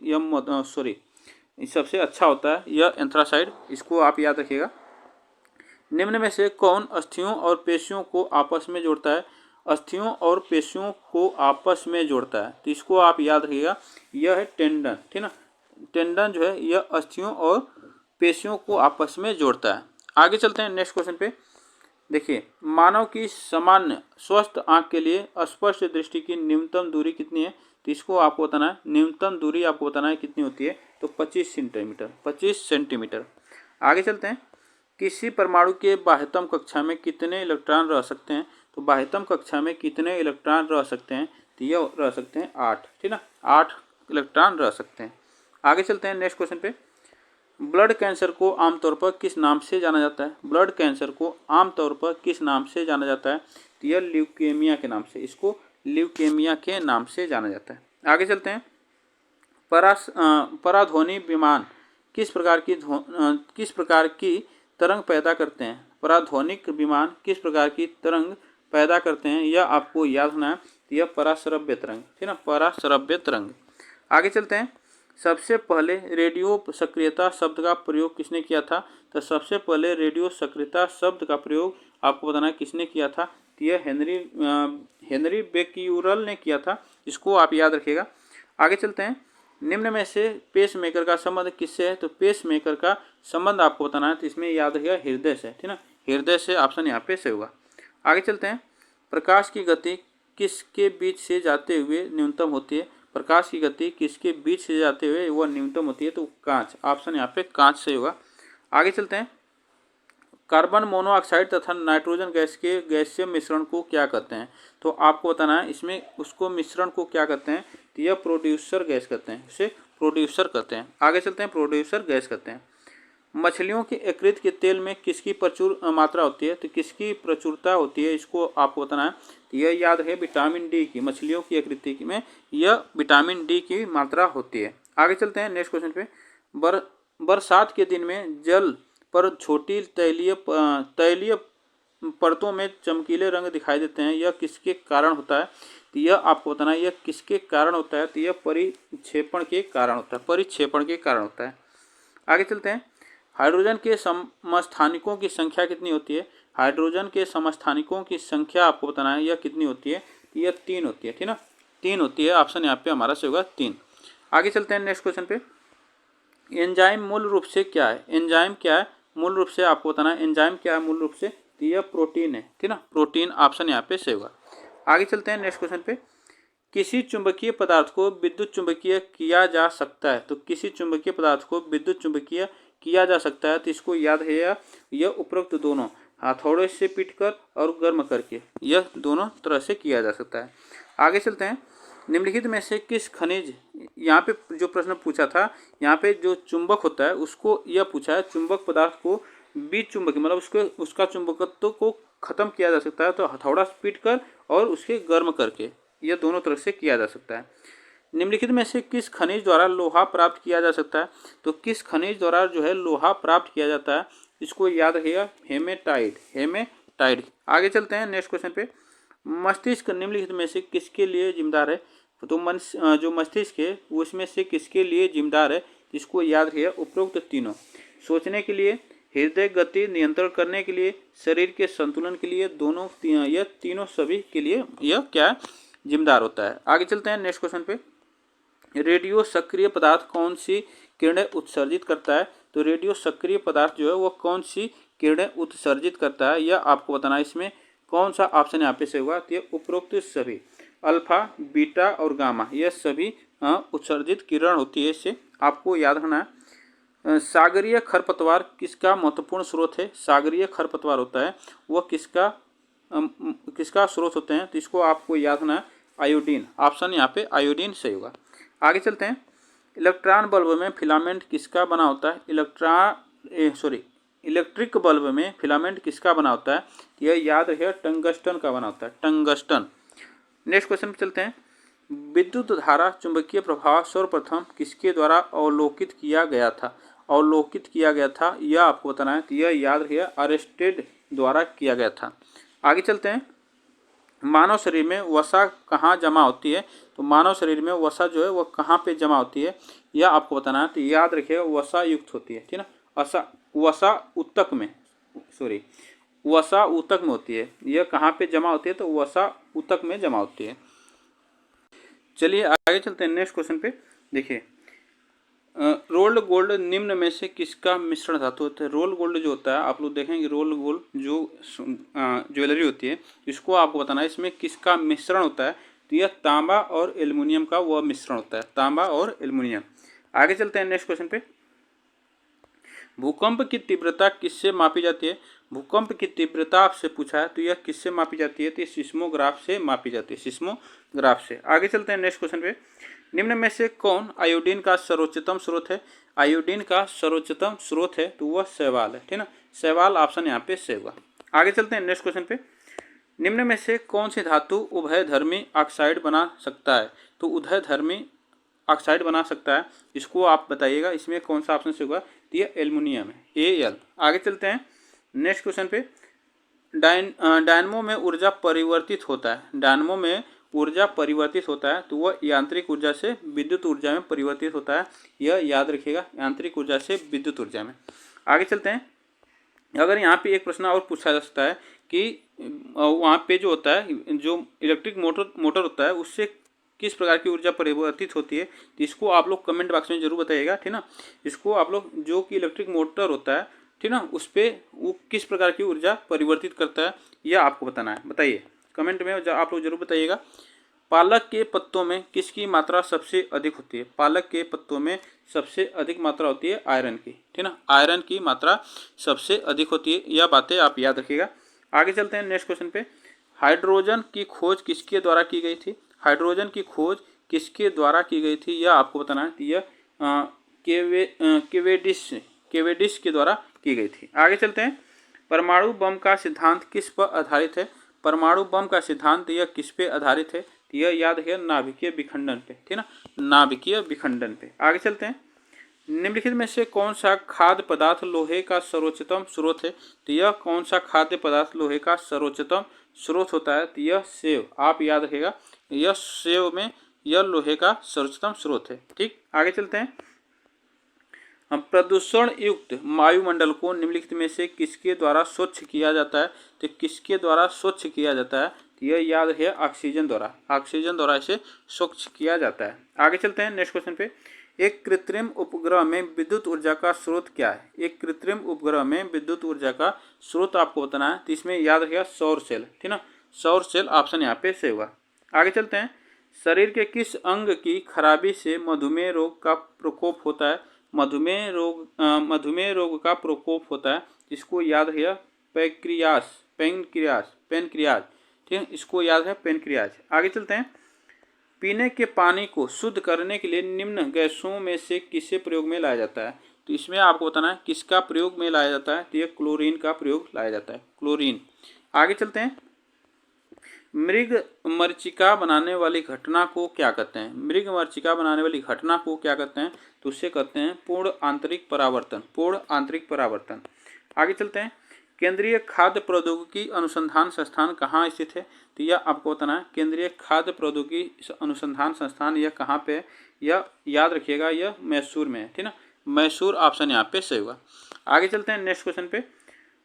सबसे अच्छा होता है यह एंथ्रासाइड, इसको आप याद रखिएगा। निम्न में से कौन अस्थियों और पेशियों को आपस में जोड़ता है? अस्थियों और पेशियों को आपस में जोड़ता है, तो इसको आप याद रखिएगा, यह है टेंडन, ठीक ना। टेंडन जो है यह अस्थियों और पेशियों को आपस में जोड़ता है। आगे चलते हैं नेक्स्ट क्वेश्चन पे। देखिए, मानव की सामान्य स्वस्थ आंख के लिए स्पष्ट दृष्टि की न्यूनतम दूरी कितनी है? तो इसको आपको बताना है, न्यूनतम दूरी आपको बताना है कितनी होती है? तो 25 सेंटीमीटर, 25 सेंटीमीटर। आगे चलते हैं। किसी परमाणु के बाह्यतम कक्षा में कितने इलेक्ट्रॉन रह सकते हैं? तो बाह्यतम कक्षा में कितने इलेक्ट्रॉन रह सकते हैं? तो ये रह सकते हैं 8, ठीक ना, 8 इलेक्ट्रॉन रह सकते हैं। आगे चलते हैं नेक्स्ट क्वेश्चन पे। ब्लड कैंसर को आमतौर पर किस नाम से जाना जाता है? ब्लड कैंसर को आमतौर पर किस नाम से जाना जाता है? तो यह ल्यूकेमिया के नाम से, इसको ल्यूकेमिया के नाम से जाना जाता है। आगे चलते हैं। पराध्वनि विमान किस प्रकार की तरंग पैदा करते हैं? पराध्वनिक विमान किस प्रकार की तरंग पैदा करते हैं? यह आपको याद होना है, यह पराश्रव्य तरंग, ठीक ना, पराश्रव्य तरंग। आगे चलते हैं। सबसे पहले रेडियो सक्रियता शब्द का प्रयोग किसने किया था? तो सबसे पहले रेडियो सक्रियता शब्द का प्रयोग आपको बताना है किसने किया था? तो यह हेनरी बेक्यूरेल ने किया था, इसको आप याद रखिएगा। आगे चलते हैं। निम्न में से पेस मेकर का संबंध किससे है? तो पेस मेकर का संबंध आपको बताना है, तो इसमें याद रखिएगा हृदय से, ठीक ना, हृदय से, ऑप्शन यहाँ पे से होगा। आगे चलते हैं। प्रकाश की गति किसके बीच से जाते हुए न्यूनतम होती है? प्रकाश की गति किसके बीच से जाते हुए वह न्यूनतम होती है? तो कांच, ऑप्शन यहाँ पे कांच से होगा। आगे चलते हैं। कार्बन मोनोऑक्साइड तथा नाइट्रोजन गैस के गैसीय मिश्रण को क्या कहते हैं? तो आपको बताना है इसमें उसको मिश्रण को क्या कहते हैं? तो यह प्रोड्यूसर गैस कहते हैं, इसे प्रोड्यूसर कहते हैं। आगे चलते हैं, प्रोड्यूसर गैस कहते हैं। मछलियों के यकृत के तेल में किसकी प्रचुर मात्रा होती है? तो किसकी प्रचुरता होती है, इसको आपको बताना है। तो यह याद है विटामिन डी की, मछलियों की यकृत में यह विटामिन डी की मात्रा होती है। आगे चलते हैं नेक्स्ट क्वेश्चन पे। बरसात के दिन में जल पर छोटी तैलीय परतों में चमकीले रंग दिखाई देते हैं, यह किसके कारण होता है? तो यह आपको बताना है, यह किसके कारण होता है? तो यह परिक्षेपण के कारण होता है, परिक्षेपण के कारण होता है। आगे चलते हैं। हाइड्रोजन के समस्थानिकों की संख्या कितनी होती है? हाइड्रोजन के समस्थानिकों की संख्या आपको बताना है, यह कितनी होती है? तो यह 3 होती है, ठीक ना, 3 होती है, ऑप्शन यहाँ पे हमारा से होगा 3। आगे चलते हैं नेक्स्ट क्वेश्चन पे। एंजाइम मूल रूप से क्या है? एंजाइम क्या है मूल रूप से आपको बताना है, एंजाइम क्या है मूल रूप से? तो यह प्रोटीन है, ठीक ना, प्रोटीन, ऑप्शन यहाँ पे से होगा। आगे चलते हैं नेक्स्ट क्वेश्चन पे। किसी चुंबकीय पदार्थ को विद्युत चुंबकीय किया जा सकता है? तो किसी चुंबकीय पदार्थ को विद्युत चुंबकीय किया जा सकता है, तो इसको याद है, यह उपरोक्त दोनों हथौड़े से पीटकर और गर्म करके, यह दोनों तरह से किया जा सकता है। आगे चलते हैं। निम्नलिखित में से किस खनिज, यहाँ पे जो प्रश्न पूछा था, यहाँ पे जो चुंबक होता है उसको यह पूछा है, चुंबक पदार्थ को बीज चुंबक मतलब उसका चुंबकत्व को खत्म किया जा सकता है, तो हथौड़ा से पीटकर और उसके गर्म करके, यह दोनों तरह से किया जा सकता है। निम्नलिखित में से किस खनिज द्वारा लोहा प्राप्त किया जा सकता है? तो किस खनिज द्वारा जो है लोहा प्राप्त किया जाता है, इसको याद रखिएगा, हेमेटाइट, हेमेटाइट। आगे चलते हैं नेक्स्ट क्वेश्चन पे। मस्तिष्क निम्नलिखित में से किसके लिए जिम्मेदार है? तो जो मस्तिष्क है उसमें से किसके लिए जिम्मेदार है, इसको याद रखिएगा, उपरोक्त तीनों, सोचने के लिए, हृदय गति नियंत्रण करने के लिए, शरीर के संतुलन के लिए, दोनों, यह तीनों सभी के लिए यह क्या है, जिम्मेदार होता है। आगे चलते हैं नेक्स्ट क्वेश्चन पे। रेडियो सक्रिय पदार्थ कौन सी किरणें उत्सर्जित करता है? तो रेडियो सक्रिय पदार्थ जो है वो कौन सी किरणें उत्सर्जित करता है, यह आपको बताना है। इसमें कौन सा ऑप्शन यहाँ पे से होगा? तो ये उपरोक्त सभी, अल्फा, बीटा और गामा, यह सभी उत्सर्जित किरण होती है, इससे आपको याद रखना है। सागरीय खरपतवार किसका महत्वपूर्ण स्रोत है? सागरीय खरपतवार होता है वह किसका स्रोत होते हैं? तो इसको आपको याद रखना है, आयोडीन। ऑप्शन यहाँ पे आयोडीन सही होगा। आगे चलते हैं। इलेक्ट्रॉन बल्ब में फिलामेंट किसका बना होता है? इलेक्ट्रिक बल्ब में फिलामेंट किसका बना होता है? यह याद रखिएगा, टंगस्टन का बना होता है, टंगस्टन। नेक्स्ट क्वेश्चन पे चलते हैं। विद्युत धारा चुंबकीय प्रभाव सर्वप्रथम किसके द्वारा अवलोकित किया गया था? यह आपको बताना है। तो यह याद रखिएगा, अरेस्टेड द्वारा किया गया था। आगे चलते हैं। मानव शरीर में वसा कहाँ जमा होती है? तो मानव शरीर में वसा जो है वह कहाँ पे जमा होती है, यह आपको बताना है। तो याद रखिएगा, वसा युक्त होती है, ठीक ना। वसा ऊतक में होती है। यह कहाँ पे जमा होती है? तो वसा ऊतक में जमा होती है। चलिए आगे चलते हैं नेक्स्ट क्वेश्चन पे। देखिए, रोल्ड गोल्ड निम्न में से किसका मिश्रण धातु होता है? रोल गोल्ड जो होता है, आप लोग देखेंगे रोल गोल्ड जो ज्वेलरी होती है, इसको आपको बताना है इसमें किसका मिश्रण होता है। तो यह तांबा और एल्युमिनियम का वह मिश्रण होता है, तांबा और एल्युमिनियम। आगे चलते हैं नेक्स्ट क्वेश्चन पे। भूकंप की तीव्रता किससे मापी जाती है? भूकंप की तीव्रता आपसे पूछा है, तो यह किससे मापी जाती है? तो सिस्मोग्राफ से मापी जाती है, सिस्मोग्राफ से। आगे चलते हैं नेक्स्ट क्वेश्चन पे। निम्न में से कौन आयोडीन का सर्वोच्चतम स्रोत है? आयोडीन का सर्वोच्चतम स्रोत है तो वह शैवाल है, ठीक ना। शैवाल ऑप्शन यहाँ पे सही होगा। आगे चलते हैं नेक्स्ट क्वेश्चन पे। निम्न में से कौन सी धातु उभयधर्मी ऑक्साइड बना सकता है? तो उभयधर्मी ऑक्साइड बना सकता है, इसको आप बताइएगा, इसमें कौन सा ऑप्शन से होगा? तो ये एल्युमिनियम है, Al। आगे चलते हैं नेक्स्ट क्वेश्चन पे। डायनमो में ऊर्जा परिवर्तित होता है, डायनमो में ऊर्जा परिवर्तित होता है तो वह यांत्रिक ऊर्जा से विद्युत ऊर्जा में परिवर्तित होता है। यह याद रखिएगा, यांत्रिक ऊर्जा से विद्युत ऊर्जा में। आगे चलते हैं। अगर यहाँ पे एक प्रश्न और पूछा जा सकता है कि वहाँ पे जो होता है, जो इलेक्ट्रिक मोटर होता है, उससे किस प्रकार की ऊर्जा परिवर्तित होती है, तो इसको आप लोग कमेंट बॉक्स में जरूर बताइएगा, ठीक ना। इसको आप लोग, जो कि इलेक्ट्रिक मोटर होता है, ठीक ना, उस पर वो किस प्रकार की ऊर्जा परिवर्तित करता है, यह आपको बताना है। बताइए कमेंट में, आप लोग जरूर बताइएगा। पालक के पत्तों में किसकी मात्रा सबसे अधिक होती है? पालक के पत्तों में सबसे अधिक मात्रा होती है आयरन की, ठीक ना, आयरन की मात्रा सबसे अधिक होती है। यह बातें आप याद रखिएगा। आगे चलते हैं नेक्स्ट क्वेश्चन पे। हाइड्रोजन की खोज किसके द्वारा की गई थी? हाइड्रोजन की खोज किसके द्वारा की गई थी, यह आपको बताना है। यह केवेडिश के द्वारा की गई थी। आगे चलते हैं। परमाणु बम का सिद्धांत किस पर आधारित है? परमाणु बम का सिद्धांत यह किस पे आधारित है? यह याद है, नाभिकीय विखंडन पे, ठीक ना, नाभिकीय विखंडन पे। आगे चलते हैं। निम्नलिखित में से कौन सा खाद्य पदार्थ लोहे का सर्वोच्चतम स्रोत है? तो यह कौन सा खाद्य पदार्थ लोहे का सर्वोच्चतम स्रोत होता है? तो यह सेव, आप याद रखिएगा, यह सेव में यह लोहे का सर्वोच्चतम स्रोत है। ठीक, आगे चलते हैं। प्रदूषण युक्त वायुमंडल को निम्नलिखित में से किसके द्वारा स्वच्छ किया जाता है? तो किसके द्वारा स्वच्छ किया जाता है? तो यह याद है, ऑक्सीजन द्वारा, ऑक्सीजन द्वारा इसे स्वच्छ किया जाता है। आगे चलते हैं नेक्स्ट क्वेश्चन पे। एक कृत्रिम उपग्रह में विद्युत ऊर्जा का स्रोत क्या है? एक कृत्रिम उपग्रह में विद्युत ऊर्जा का स्रोत आपको बताना है। तो इसमें याद रखिएगा सौर सेल, ठीक ना, सौर सेल ऑप्शन यहाँ पे सही होगा। आगे चलते हैं। शरीर के किस अंग की खराबी से मधुमेह रोग का प्रकोप होता है? मधुमेह रोग का प्रकोप होता है, इसको याद रखिएगा पेनक्रियाज, ठीक है, इसको याद है पेनक्रियाज। आगे चलते हैं। पीने के पानी को शुद्ध करने के लिए निम्न गैसों में से किसे प्रयोग में लाया जाता है? तो इसमें आपको बताना है किसका प्रयोग में लाया जाता है। तो यह क्लोरीन का प्रयोग लाया जाता है, क्लोरीन। आगे चलते हैं। मृग मरीचिका बनाने वाली घटना को क्या कहते हैं? मृग मरीचिका बनाने वाली घटना को क्या कहते हैं? तो उसे कहते हैं पूर्ण आंतरिक परावर्तन, पूर्ण आंतरिक परावर्तन। आगे चलते हैं। केंद्रीय खाद्य प्रौद्योगिकी अनुसंधान संस्थान कहाँ स्थित है? तो यह आपको बताना है केंद्रीय खाद्य प्रौद्योगिकी अनुसंधान संस्थान यह कहाँ पे है? यह याद रखिएगा, यह मैसूर में है, ठीक ना, मैसूर ऑप्शन यहाँ पे सही होगा। आगे चलते हैं नेक्स्ट क्वेश्चन पे।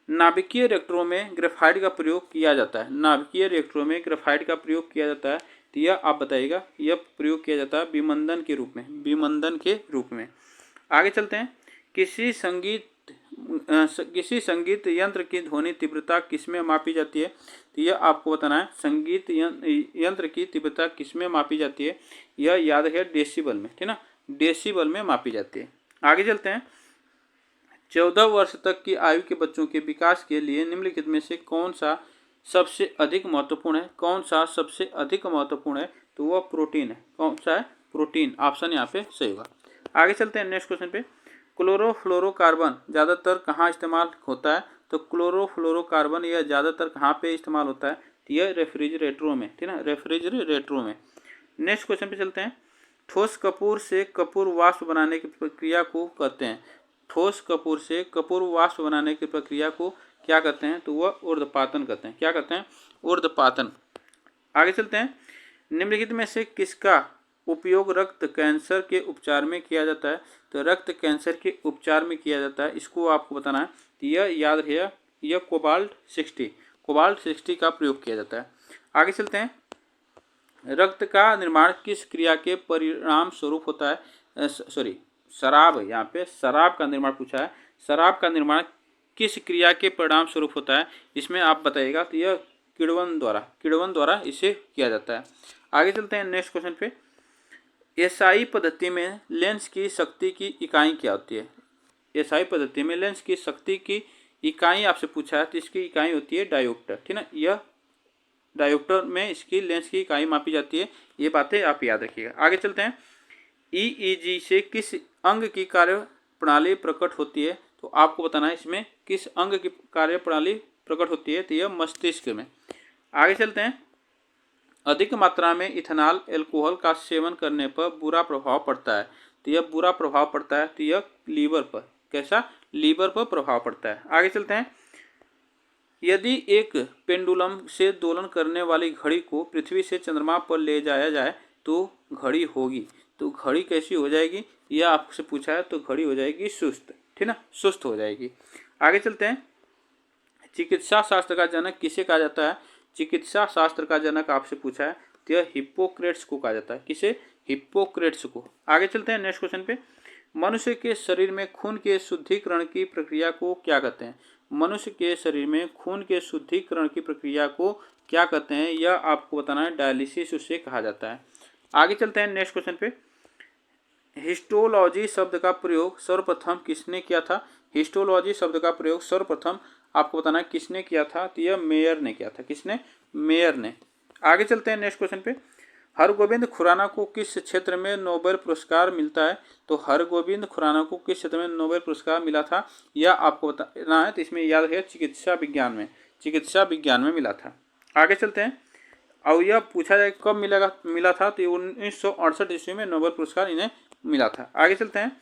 नाभिकीय रिएक्टरों में ग्रेफाइट का प्रयोग किया जाता है, नाभिकीय रिएक्टरों में ग्रेफाइट का प्रयोग किया जाता है, तो यह आप बताइएगा, यह प्रयोग किया जाता है विमंदन के रूप में, विमंदन के रूप में। आगे चलते हैं। किसी संगीत यंत्र की ध्वनि तीव्रता किसमें मापी जाती है? तो यह आपको बताना है संगीत यंत्र की तीव्रता किसमें मापी जाती है? यह याद है डेसिबल में, ठीक ना, डेसिबल में मापी जाती है। आगे चलते हैं। 14 वर्ष तक की आयु के बच्चों के विकास के लिए निम्नलिखित में से कौन सा सबसे अधिक महत्वपूर्ण है? कौन सा सबसे अधिक महत्वपूर्ण है? तो वह प्रोटीन है। कौन सा है? प्रोटीन। ऑप्शन यहाँ पे सही होगा। आगे चलते हैं नेक्स्ट क्वेश्चन पे। क्लोरोफ्लोरोकार्बन ज़्यादातर कहाँ इस्तेमाल होता है? तो क्लोरोफ्लोरोकार्बन यह ज़्यादातर कहाँ पे इस्तेमाल होता है? तो यह रेफ्रिजरेटरों में, ठीक है, रेफ्रिजरेटरों में। नेक्स्ट क्वेश्चन पे चलते हैं। ठोस कपूर से कपूर वाष्प बनाने की प्रक्रिया को कहते हैं। ठोस कपूर से कपूर वाष्प बनाने की प्रक्रिया को क्या कहते हैं? तो वह ऊर्ध्वपातन कहते हैं। क्या कहते हैं? ऊर्ध्वपातन। आगे चलते हैं। निम्नलिखित में से किसका उपयोग रक्त कैंसर के उपचार में किया जाता है? तो रक्त कैंसर के उपचार में किया जाता है, इसको आपको बताना है। तो यह याद रखिएगा, यह कोबाल्ट 60 का प्रयोग किया जाता है। आगे चलते हैं। रक्त का निर्माण किस क्रिया के परिणाम स्वरूप होता है? शराब, यहाँ पे शराब का निर्माण पूछा है। शराब का निर्माण किस क्रिया के परिणाम स्वरूप होता है, इसमें आप बताइएगा। तो यह किण्वन द्वारा इसे किया जाता है। आगे चलते हैं नेक्स्ट क्वेश्चन पे। एसआई पद्धति में लेंस की शक्ति की इकाई क्या होती है? एसआई पद्धति में लेंस की शक्ति की इकाई आपसे पूछा है, तो इसकी इकाई होती है डायोप्टर, ठीक है। यह डायोप्टर में इसकी लेंस की इकाई मापी जाती है। ये बातें आप याद रखिएगा। आगे चलते हैं। ईईजी से किस अंग की कार्य प्रणाली प्रकट होती है? तो आपको बताना है इसमें किस अंग की कार्य प्रणाली प्रकट होती है। तो यह मस्तिष्क में। आगे चलते हैं। अधिक मात्रा में इथेनॉल एल्कोहल का सेवन करने पर बुरा प्रभाव पड़ता है। तो यह बुरा प्रभाव पड़ता है, तो यह लीवर पर, कैसा? लीवर पर प्रभाव पड़ता है। आगे चलते हैं। यदि एक पेंडुलम से दोलन करने वाली घड़ी को पृथ्वी से चंद्रमा पर ले जाया जाए तो घड़ी होगी, तो घड़ी कैसी हो जाएगी? यह आपसे पूछा है। तो घड़ी हो जाएगी सुस्त, ठीक ना, सुस्त हो जाएगी। आगे चलते हैं। चिकित्सा शास्त्र का जनक किसे कहा जाता है? चिकित्सा शास्त्र का जनक आपसे पूछा है, तो यह हिप्पोक्रेट्स को कहा जाता है। किसे? हिप्पोक्रेट्स को। आगे चलते हैं नेक्स्ट क्वेश्चन पे। मनुष्य के शरीर में खून के शुद्धिकरण की प्रक्रिया को क्या कहते हैं? मनुष्य के शरीर में खून के शुद्धिकरण की प्रक्रिया को क्या कहते हैं? यह आपको बताना है। डायलिसिस उसे कहा जाता है। आगे चलते हैं नेक्स्ट क्वेश्चन पे। हिस्टोलॉजी शब्द का प्रयोग सर्वप्रथम किसने किया था? हिस्टोलॉजी शब्द का प्रयोग सर्वप्रथम आपको बताना है किसने किया था? तो यह मेयर ने किया था। किसने? मेयर ने। आगे चलते हैं नेक्स्ट क्वेश्चन पे। हरगोविंद खुराना को किस क्षेत्र में नोबेल पुरस्कार मिलता है? तो हरगोविंद खुराना को किस क्षेत्र में नोबेल पुरस्कार मिला था, यह आपको बताना है। तो इसमें याद है चिकित्सा विज्ञान में मिला था। आगे चलते हैं। और यह पूछा जाए कब मिला था, तो 1968 ईस्वी में नोबेल पुरस्कार इन्हें मिला था। आगे चलते हैं।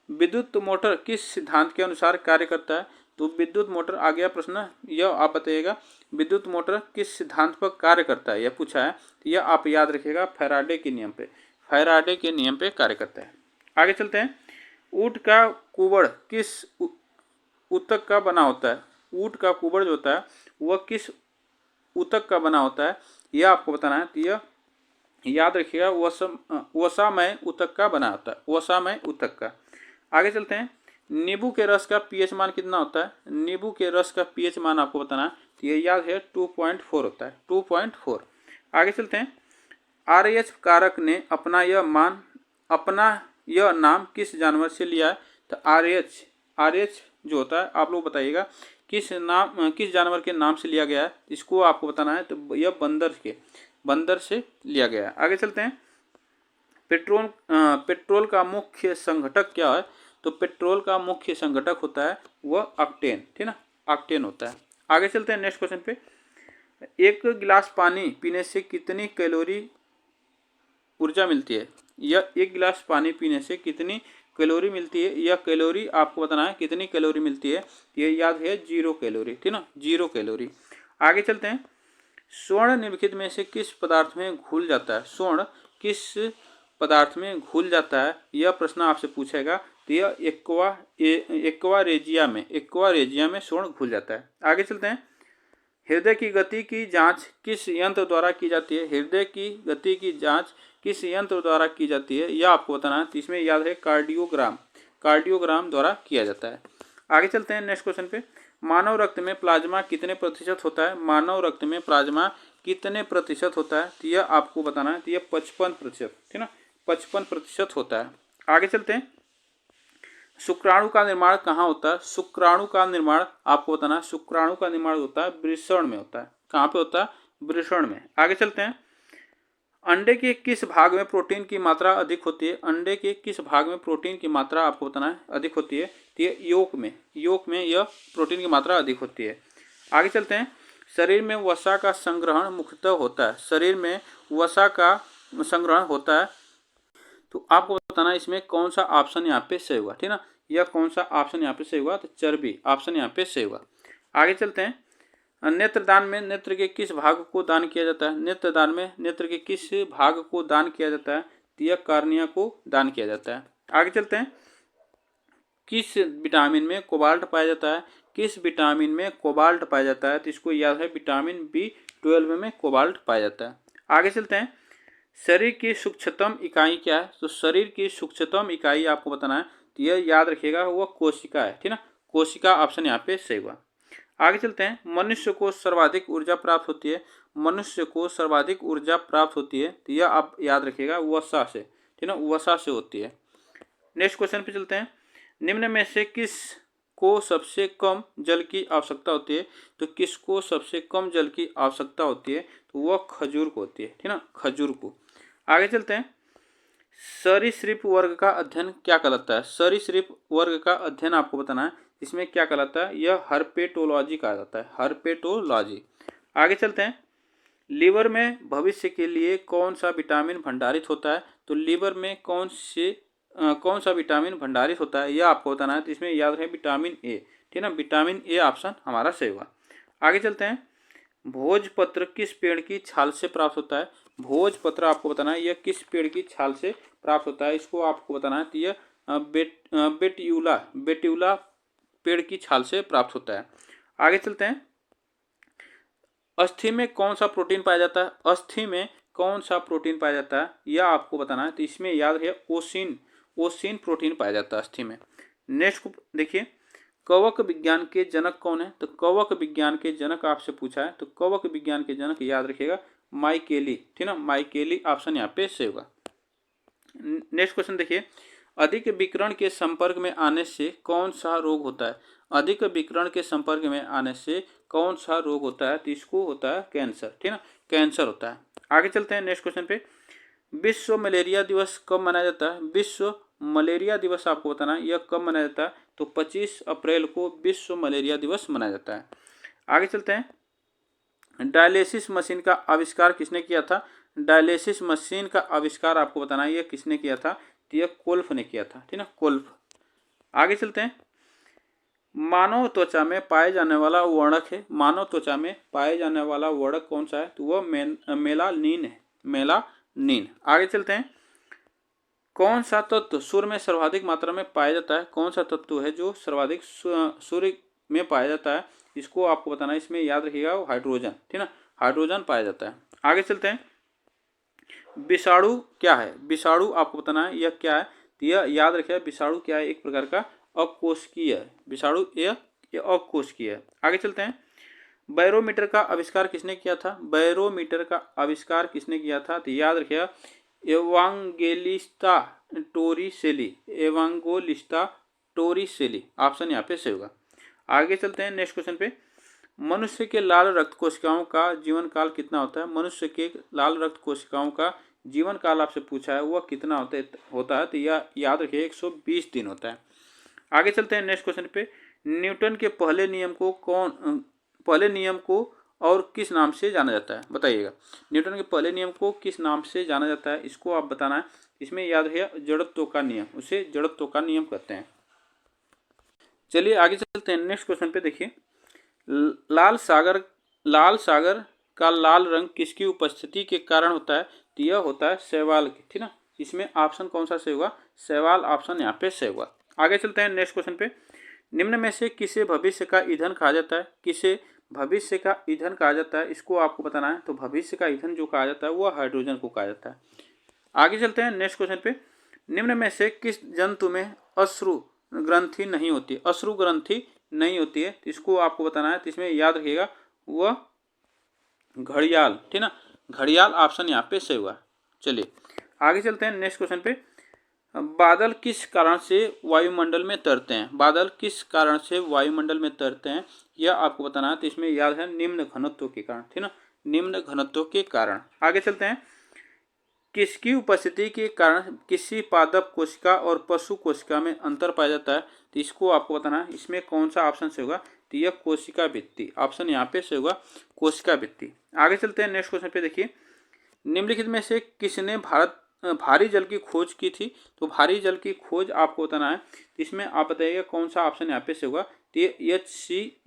विद्युत मोटर किस सिद्धांत के अनुसार कार्य करता है? तो विद्युत मोटर, आ गया प्रश्न, यह आप बताइएगा। विद्युत मोटर किस सिद्धांत पर कार्य करता है, यह पूछा है। तो यह आप याद रखिएगा, फैराडे के नियम पे कार्य करता है। आगे चलते हैं। ऊँट का कुबड़ किस ऊतक का बना होता है? ऊँट का कुबड़ जो होता है वह किस ऊतक का बना होता है, यह आपको बताना है। तो यह याद रखिएगा, वसामय ऊतक का बना होता है। वसामय ऊतक का। आगे चलते हैं। नींबू के रस का पीएच मान कितना होता है? नींबू के रस का पीएच मान आपको बताना है। तो ये याद है 2.4 होता है। 2.4। आगे चलते हैं। RH कारक ने अपना यह नाम किस जानवर से लिया है? तो RH जो होता है, आप लोग बताइएगा किस जानवर के नाम से लिया गया है, इसको आपको बताना है। तो यह बंदर से लिया गया है। आगे चलते हैं। पेट्रोल का मुख्य संघटक क्या है? तो पेट्रोल का मुख्य संघटक होता है वह ऑक्टेन, ठीक ना, ऑक्टेन होता है। आगे चलते हैं नेक्स्ट क्वेश्चन पे। एक गिलास पानी पीने से कितनी कैलोरी ऊर्जा मिलती है? यह एक गिलास पानी पीने से कितनी कैलोरी मिलती है, यह कैलोरी आपको बताना है कितनी कैलोरी मिलती है। ये याद है 0 कैलोरी, ठीक ना, 0 कैलोरी। आगे चलते हैं। स्वर्ण निम्नलिखित में से किस पदार्थ में घुल जाता है? स्वर्ण किस पदार्थ में घुल जाता है, यह प्रश्न आपसे पूछेगा। तो यह एक्वा रेजिया में स्वर्ण घुल जाता है। आगे चलते हैं। हृदय की गति की जांच किस यंत्र द्वारा की जाती है? हृदय की गति की जांच किस यंत्र द्वारा की जाती है, यह आपको बताना है। तो इसमें याद है कार्डियोग्राम द्वारा किया जाता है। आगे चलते हैं नेक्स्ट क्वेश्चन पे। मानव रक्त में प्लाज्मा कितने प्रतिशत होता है? मानव रक्त में प्लाज्मा कितने प्रतिशत होता है, तो यह आपको बताना है। तो यह 55%, ठीक ना, 55% होता है। आगे चलते हैं। शुक्राणु का निर्माण कहाँ होता है? शुक्राणु का निर्माण आपको बताना है, शुक्राणु का निर्माण होता है वृषण में होता है। कहाँ पे होता है? वृषण में। आगे चलते हैं। अंडे के किस भाग में प्रोटीन की मात्रा अधिक होती है? अंडे के किस भाग में प्रोटीन की मात्रा आपको बताना है अधिक होती है? तो ये योक में, योक में यह प्रोटीन की मात्रा अधिक होती है। आगे चलते हैं। शरीर में वसा का संग्रहण मुख्यतः होता है, शरीर में वसा का संग्रहण होता है, तो आपको बताना है इसमें कौन सा ऑप्शन यहाँ पे सही हुआ, ठीक ना? यह कौन सा ऑप्शन यहाँ पे सही हुआ? तो चर्बी ऑप्शन यहाँ पे सही हुआ। आगे चलते हैं। नेत्रदान में नेत्र के किस भाग को दान किया जाता है? नेत्रदान में नेत्र के किस भाग को दान किया जाता है? तो यह कार्निया को दान किया जाता है। आगे चलते हैं। किस विटामिन में कोबाल्ट पाया जाता है? किस विटामिन में कोबाल्ट पाया जाता है? तो इसको याद है, विटामिन B12 में कोबाल्ट पाया जाता है। आगे चलते हैं। शरीर की सूक्ष्मतम इकाई क्या है? तो शरीर की सूक्ष्मतम इकाई आपको बताना है, तो यह याद रखिएगा, वह कोशिका है, ठीक ना? कोशिका ऑप्शन यहाँ पे सही हुआ। आगे चलते हैं। मनुष्य को सर्वाधिक ऊर्जा प्राप्त होती है, मनुष्य को सर्वाधिक ऊर्जा प्राप्त होती है, तो यह आप याद रखिएगा वसा से, ठीक ना? वसा से होती है। नेक्स्ट क्वेश्चन पे चलते हैं। निम्न में से किस को सबसे कम जल की आवश्यकता होती है? तो किसको सबसे कम जल की आवश्यकता होती है? तो वह खजूर को होती है, ठीक ना? खजूर को। आगे चलते हैं। सरीसृप वर्ग का अध्ययन क्या कहलाता है? सरीसृप वर्ग का अध्ययन आपको बताना है, इसमें क्या कहलाता है? यह हर्पेटोलॉजी कहा जाता है, हर्पेटोलॉजी। आगे चलते हैं। लीवर में भविष्य के लिए कौन सा विटामिन भंडारित होता है? तो लीवर में कौन सा विटामिन भंडारित होता है, यह आपको बताना है, तो इसमें याद रहे विटामिन ए, ठीक ना? विटामिन ए ऑप्शन हमारा सही हुआ। आगे चलते हैं। भोजपत्र किस पेड़ की छाल से प्राप्त होता है? भोजपत्र आपको बताना है, यह किस पेड़ की छाल से प्राप्त होता है, इसको आपको बताना है, तो यह बेट्यूला पेड़ की छाल से प्राप्त होता है। आगे चलते हैं। अस्थि में कौन सा प्रोटीन पाया जाता है? अस्थि में कौन सा प्रोटीन पाया जाता है, यह आपको बताना है, तो इसमें याद रखिए ओसिन प्रोटीन पाया जाता है अस्थि में। नेक्स्ट देखिए। कवक विज्ञान के जनक कौन है? तो कवक विज्ञान के जनक आपसे पूछा है, तो कवक विज्ञान के जनक याद रखिएगा माइकेली, ठीक ना? माइकेली ऑप्शन यहाँ पे सही होगा। नेक्स्ट क्वेश्चन देखिए। अधिक विकिरण के संपर्क में आने से कौन सा रोग होता है? अधिक विकिरण के संपर्क में आने से कौन सा रोग होता है? तो इसको होता है कैंसर, ठीक ना? कैंसर होता है। आगे चलते हैं नेक्स्ट क्वेश्चन पे। विश्व मलेरिया दिवस कब मनाया जाता है? विश्व मलेरिया दिवस आपको बताना है, यह कब मनाया जाता है? तो 25 अप्रैल को विश्व मलेरिया दिवस मनाया जाता है। आगे चलते हैं। डायलिसिस मशीन का आविष्कार किसने किया था? डायलिसिस मशीन का आविष्कार आपको बताना है, यह किसने किया था? तो यह कोल्फ ने किया था, ठीक ना? कोल्फ। आगे चलते हैं। मानव त्वचा में पाए जाने वाला वर्णक है, मानव त्वचा में पाए जाने वाला वर्णक कौन सा है? तो वह मेलानिन है, मेलानिन। आगे चलते हैं। कौन सा तत्व सूर्य में सर्वाधिक मात्रा में पाया जाता है? कौन सा तत्व है जो सर्वाधिक सूर्य में पाया जाता है? इसको आपको बताना है, इसमें याद रखिएगा हाइड्रोजन, ठीक ना? हाइड्रोजन पाया जाता है। आगे चलते हैं। विषाणु क्या है? विषाणु आपको बताना है, यह क्या है? तो यह याद रखिएगा, विषाणु क्या है? एक प्रकार का अकोशिकीय है विषाणु, यह अकोशिकीय है। आगे चलते हैं। बैरोमीटर का आविष्कार किसने किया था? बैरोमीटर का आविष्कार किसने किया था? तो याद रखिएगा एवांगेलिस्ता टोरिसेली, एवांगोलिस्ता टोरिसेली ऑप्शन यहाँ पे सही होगा। आगे चलते हैं नेक्स्ट क्वेश्चन पे। मनुष्य के लाल रक्त कोशिकाओं का जीवन काल कितना होता है? मनुष्य के लाल रक्त कोशिकाओं का जीवन काल आपसे पूछा है, वह कितना होता है? तो यह याद रखिए 120 दिन होता है। आगे चलते हैं नेक्स्ट क्वेश्चन पे। न्यूटन के पहले नियम को और किस नाम से जाना जाता है? बताइएगा। न्यूटन के पहले नियम को किस नाम से जाना जाता है, इसको आप बताना है। इसमें याद रखिए जड़त्व का नियम, उसे जड़त्व का नियम कहते हैं। चलिए आगे चलते हैं नेक्स्ट क्वेश्चन पे। देखिए। लाल सागर का लाल रंग किसकी उपस्थिति के कारण होता है? तो यह होता है शैवाल की, ठीक ना? इसमें ऑप्शन कौन सा सही होगा? शैवाल ऑप्शन यहाँ पे सही होगा। आगे चलते हैं नेक्स्ट क्वेश्चन पे। निम्न में से किसे भविष्य का ईंधन कहा जाता है? किसे भविष्य का ईंधन कहा जाता है, इसको आपको बताना है। तो भविष्य का ईंधन जो कहा जाता है वह हाइड्रोजन को कहा जाता है। आगे चलते हैं नेक्स्ट क्वेश्चन पे। निम्न में से किस जंतु में अश्रु ग्रंथि नहीं होती है? अश्रु ग्रंथि नहीं होती है, तो इसको आपको बताना है। तो इसमें याद रखिएगा वह घड़ियाल, ठीक ना? घड़ियाल ऑप्शन यहाँ पे सही हुआ। चलिए आगे चलते हैं नेक्स्ट क्वेश्चन पे। बादल किस कारण से वायुमंडल में तैरते हैं? बादल किस कारण से वायुमंडल में तैरते हैं यह आपको बताना है। तो इसमें याद है निम्न घनत्व के कारण, ठीक ना, निम्न घनत्व के कारण। आगे चलते हैं। किसकी उपस्थिति के कारण किसी पादप कोशिका और पशु कोशिका में अंतर पाया जाता है? तो इसको आपको बताना है। इसमें कौन सा ऑप्शन से होगा? तो यह कोशिका भित्ति, ऑप्शन यहाँ पे से होगा कोशिका भित्ति। आगे चलते हैं नेक्स्ट क्वेश्चन पे। देखिए, निम्नलिखित में से किसने भारी जल की खोज की थी? तो भारी जल की खोज आपको बताना है। तो इसमें आप बताइएगा कौन सा ऑप्शन यहाँ पे से होगा? तो ये HC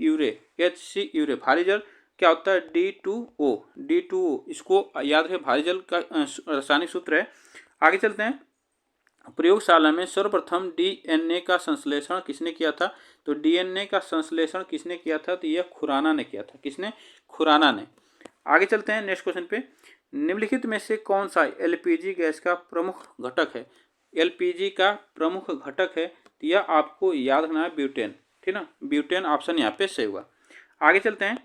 यूरे। भारी जल क्या होता है? D2O। इसको याद रहे, भारी जल का रासायनिक सूत्र है। आगे चलते हैं। प्रयोगशाला में सर्वप्रथम DNA का संश्लेषण किसने किया था? तो DNA का संश्लेषण किसने किया था? तो यह खुराना ने किया था। किसने? खुराना ने। आगे चलते हैं नेक्स्ट क्वेश्चन पे। निम्नलिखित में से कौन सा LPG गैस का प्रमुख घटक है? LPG का प्रमुख घटक है, तो यह आपको याद रखना है ब्यूटेन, ठीक ना, ब्यूटेन ऑप्शन यहाँ पे सही होगा। आगे चलते हैं।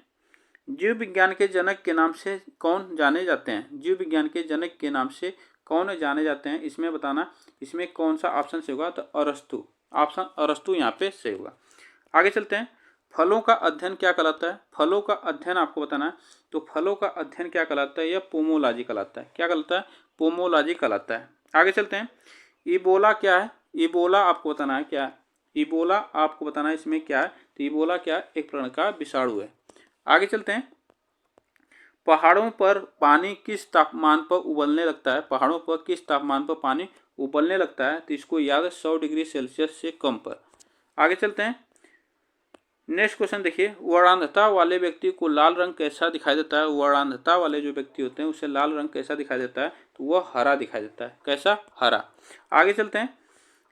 जीव विज्ञान के जनक के नाम से कौन जाने जाते हैं? जीव विज्ञान के जनक के नाम से कौन जाने जाते हैं? इसमें बताना, इसमें कौन सा ऑप्शन से होगा? तो अरस्तु, ऑप्शन अरस्तु यहाँ पे सही होगा। आगे चलते हैं। फलों का अध्ययन क्या कहलाता है? फलों का अध्ययन आपको बताना है। तो फलों का अध्ययन क्या कहलाता है? यह पोमोलॉजी कहलाता है। क्या कहलाता है? पोमोलॉजी कहलाता है। आगे चलते हैं। इबोला क्या है? इबोला आपको बताना है क्या है? इबोला आपको बताना है इसमें क्या है? तो इबोला क्या है? एक प्रकार का विषाणु है। आगे चलते हैं। पहाड़ों पर पानी किस तापमान पर उबलने लगता है? पहाड़ों पर किस तापमान पर पानी उबलने लगता है? तो इसको याद है 100 डिग्री सेल्सियस से कम पर। आगे चलते हैं। नेक्स्ट क्वेश्चन देखिए, वर्णांधता वाले व्यक्ति को लाल रंग कैसा दिखाई देता है? वर्णांधता वाले जो व्यक्ति होते हैं उसे लाल रंग कैसा दिखाई देता है? तो वह हरा दिखाई देता है। कैसा? हरा। आगे चलते हैं।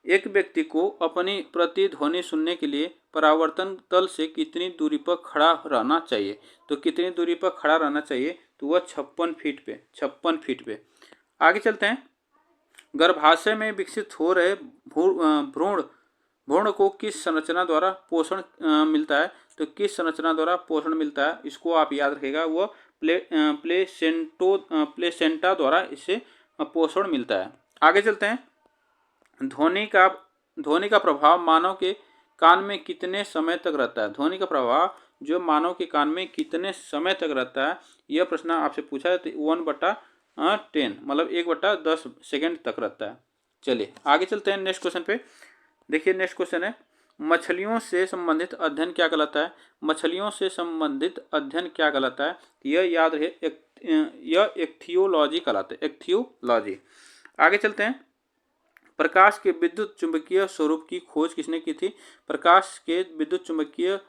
एक व्यक्ति को अपनी प्रतिध्वनि सुनने के लिए परावर्तन तल से कितनी दूरी पर खड़ा रहना चाहिए? तो कितनी दूरी पर खड़ा रहना चाहिए? तो वह 56 फीट पे, 56 फीट पे। आगे चलते हैं। गर्भाशय में विकसित हो रहे भ्रूण को किस संरचना द्वारा पोषण मिलता है? तो किस संरचना द्वारा पोषण मिलता है? इसको आप याद रखिएगा, वह प्लेसेंटा द्वारा इसे पोषण मिलता है। आगे चलते हैं। ध्वनि का प्रभाव मानव के कान में कितने समय तक रहता है? ध्वनि का प्रभाव जो मानव के कान में कितने समय तक रहता है, यह प्रश्न आपसे पूछा है। तो 1/10 मतलब 1/10 सेकेंड तक रहता है। चलिए आगे चलते हैं नेक्स्ट क्वेश्चन पे। देखिए नेक्स्ट क्वेश्चन है, मछलियों से संबंधित अध्ययन क्या कहलाता है? मछलियों से संबंधित अध्ययन क्या कहलाता है? यह याद रहे, यह इक्थियोलॉजी कहलाता है। इक्थियोलॉजी। आगे चलते हैं। प्रकाश के विद्युत चुंबकीय स्वरूप की खोज किसने की थी? प्रकाश के विद्युत चुंबकीय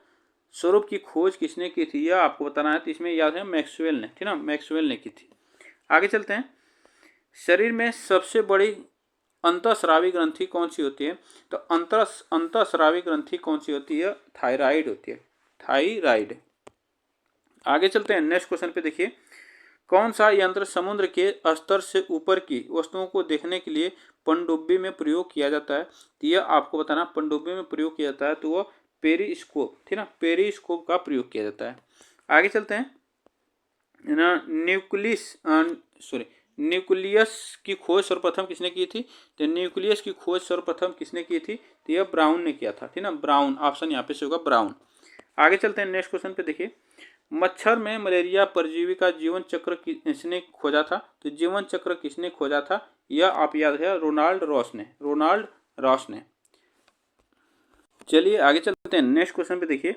स्वरूप की खोज किसने की थी? यह आपको बताना है। तो इसमें याद है मैक्सवेल ने, ठीक ना, मैक्सवेल ने की थी। आगे चलते हैं। शरीर में सबसे बड़ी अंतःस्रावी ग्रंथि कौन सी होती है? तो अंतःस्रावी ग्रंथि कौन सी होती है? थायराइड होती है, थायराइड। आगे चलते हैं नेक्स्ट क्वेश्चन पे। देखिए, कौन सा यंत्र समुद्र के स्तर से ऊपर की वस्तुओं को देखने के लिए पनडुब्बी में प्रयोग किया जाता है? तो यह आपको बताना, पनडुब्बी में प्रयोग किया जाता है तो वह पेरिस्कोप, ठीक ना, पेरिस्कोप का प्रयोग किया जाता है। आगे चलते हैं। न्यूक्लियस की खोज सर्वप्रथम किसने की थी? तो न्यूक्लियस की खोज सर्वप्रथम किसने की थी? तो यह ब्राउन ने किया था, ठीक ना, ब्राउन, ऑप्शन यहाँ पे से होगा ब्राउन। आगे चलते हैं नेक्स्ट क्वेश्चन पे। देखिए, मच्छर में मलेरिया परजीवी का जीवन चक्र किसने खोजा था? तो जीवन चक्र किसने खोजा था? यह आप याद है रोनाल्ड रॉस ने। चलिए आगे चलते हैं नेक्स्ट क्वेश्चन पे। देखिए,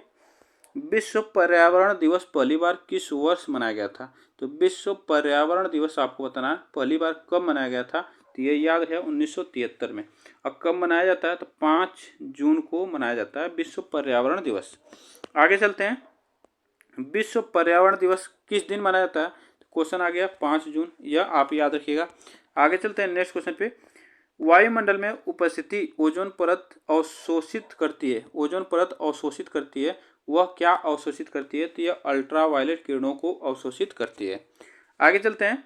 विश्व पर्यावरण दिवस पहली बार किस वर्ष मनाया गया था? तो विश्व पर्यावरण दिवस आपको बताना है पहली बार कब मनाया गया था। तो ये याद है 1973 में। और कब मनाया जाता है? तो 5 जून को मनाया जाता है विश्व पर्यावरण दिवस। आगे चलते हैं। विश्व पर्यावरण दिवस किस दिन मनाया जाता है? क्वेश्चन आ गया 5 जून, यह आप याद रखिएगा। आगे चलते हैं नेक्स्ट क्वेश्चन पे। वायुमंडल में उपस्थिति ओजोन परत अवशोषित करती है। ओजोन परत अवशोषित करती है, वह क्या अवशोषित करती है? तो यह अल्ट्रावायलेट किरणों को अवशोषित करती है। आगे चलते हैं।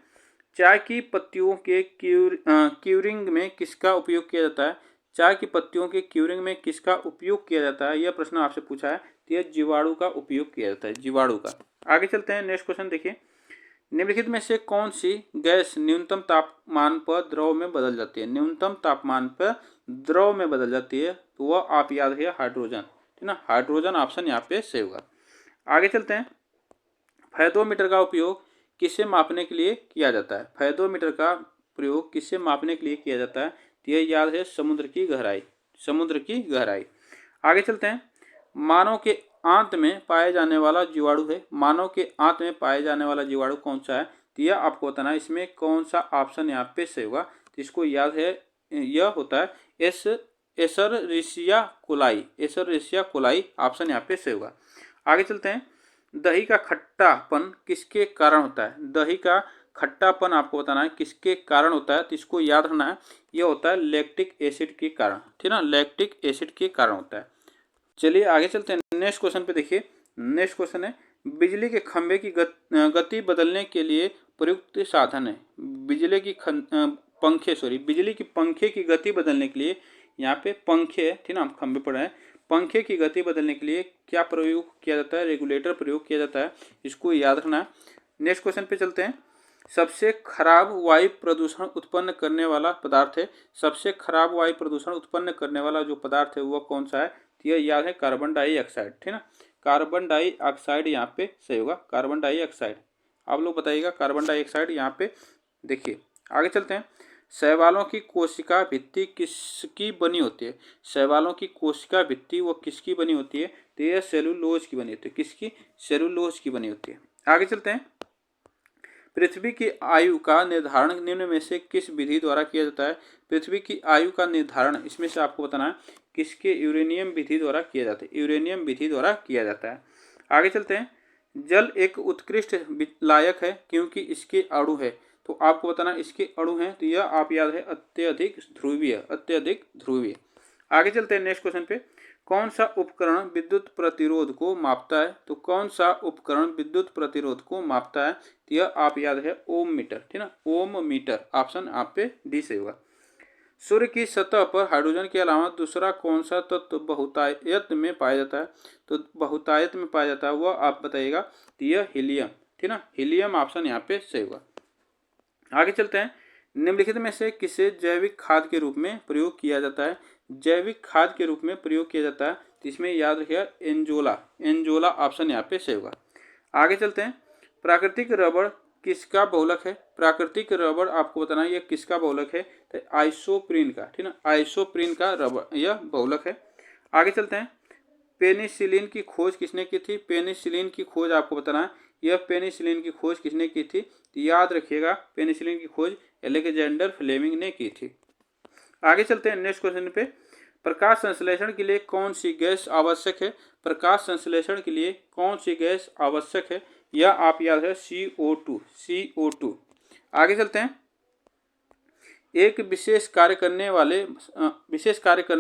चाय की पत्तियों के क्यूरिंग में किसका उपयोग किया जाता है? चाय की पत्तियों के क्यूरिंग में किसका उपयोग किया जाता है? यह प्रश्न आपसे पूछा है। तो यह जीवाणु का उपयोग किया जाता है, जीवाणु का। आगे चलते हैं नेक्स्ट क्वेश्चन। देखिए, निम्नलिखित में से कौन सी गैस न्यूनतम तापमान पर द्रव में बदल जाती है? न्यूनतम तापमान पर द्रव में बदल जाती है, तो वह आप याद है हाइड्रोजन, ठीक ना। हाइड्रोजन ऑप्शन यहाँ पे सही होगा। आगे चलते हैं। फेदोमीटर का उपयोग किसे मापने के लिए किया जाता है? फेदोमीटर का प्रयोग किसे मापने के लिए किया जाता है? तो यह याद है समुद्र की गहराई, समुद्र की गहराई। आगे चलते हैं। मानव के आंत में पाए जाने वाला जीवाणु है, मानव के आंत में पाए जाने वाला जीवाणु कौन सा है? तो यह आपको बताना है इसमें कौन सा ऑप्शन यहाँ पे सही होगा। तो इसको याद है, यह होता है एसररिशिया कोलाई, एसररिशिया कोलाई ऑप्शन यहाँ पे सही होगा। आगे चलते हैं। दही का खट्टापन किसके कारण होता है? दही का खट्टापन आपको बताना है किसके कारण होता है, तो इसको याद रखना है, यह होता है लैक्टिक एसिड के कारण, ठीक ना, लैक्टिक एसिड के कारण होता है। चलिए आगे चलते हैं। नेक्स्ट क्वेश्चन पे देखिए। नेक्स्ट क्वेश्चन है, बिजली के खंभे की गति बदलने के लिए प्रयुक्त साधन है। बिजली की बिजली की पंखे की गति बदलने के लिए, यहाँ पे पंखे है, ठीक ना, खंभे पड़े हैं। पंखे की गति बदलने के लिए क्या प्रयोग किया जाता है? रेगुलेटर प्रयोग किया जाता है, इसको याद रखना है। नेक्स्ट क्वेश्चन पे चलते हैं। सबसे खराब वायु प्रदूषण उत्पन्न करने वाला पदार्थ है। सबसे खराब वायु प्रदूषण उत्पन्न करने वाला जो पदार्थ है वह कौन सा है? तो यह याद है कार्बन डाइऑक्साइड, ठीक ना। कार्बन डाइऑक्साइड यहाँ पे सही होगा, कार्बन डाइऑक्साइड। आप लोग बताइएगा कार्बन डाइऑक्साइड यहाँ पे। देखिए आगे चलते हैं। शैवालों की कोशिका भित्ति किसकी बनी होती है? शैवालों की कोशिका भित्ति वो किसकी बनी होती है? तो यह सेलुलोज की बनी होती है। किसकी? सेलुलोज की बनी होती है। आगे चलते हैं। पृथ्वी की आयु का निर्धारण निम्न में से किस विधि द्वारा किया जाता है? पृथ्वी की आयु का निर्धारण इसमें से आपको बताना है किसके? यूरेनियम विधि द्वारा किया जाता है, यूरेनियम विधि द्वारा किया जाता है। आगे चलते हैं। जल एक उत्कृष्ट लायक है क्योंकि इसके अणु है, तो आपको बताना इसके अणु हैं, तो यह आप याद है अत्यधिक ध्रुवीय, अत्यधिक ध्रुवीय। आगे चलते हैं नेक्स्ट क्वेश्चन पे। कौन सा उपकरण विद्युत प्रतिरोध को मापता है? तो कौन सा उपकरण विद्युत प्रतिरोध को मापता है? तो यह आप याद है ओम मीटर, ठीक ना, ओम मीटर ऑप्शन आप पे डी से होगा। सूर्य की सतह पर हाइड्रोजन के अलावा दूसरा कौन सा तत्व बहुतायत में पाया जाता है? तो बहुतायत में पाया जाता है वह आप बताइएगा, तो यह हीलियम, ठीक ना, हीलियम ऑप्शन यहाँ पे सही होगा। आगे चलते हैं। निम्नलिखित में से किसे जैविक खाद के रूप में प्रयोग किया जाता है? जैविक खाद के रूप में प्रयोग किया जाता है, तो इसमें याद रखिएगा एंजोला, एंजोला ऑप्शन यहाँ पे सही होगा। आगे चलते हैं। प्राकृतिक रबड़ किसका बहुलक है? प्राकृतिक रबड़ आपको बताना है यह किसका बहुलक है? तो आइसोप्रीन का, ठीक ना, आइसोप्रीन का रबड़ यह बहुलक है। आगे चलते हैं। पेनिसिलिन की खोज किसने की थी? पेनिसिलिन की खोज आपको बताना है, यह पेनिसिलिन की खोज किसने की थी? तो याद रखिएगा पेनिसिलिन की खोज अलेक्जेंडर फ्लेमिंग ने की थी। आगे चलते हैं नेक्स्ट क्वेश्चन पे। प्रकाश संश्लेषण के लिए कौन सी गैस आवश्यक है? प्रकाश संश्लेषण के लिए कौन सी गैस आवश्यक है? यह आप याद है CO2, CO2। आगे चलते हैं। एक विशेष कार्य करने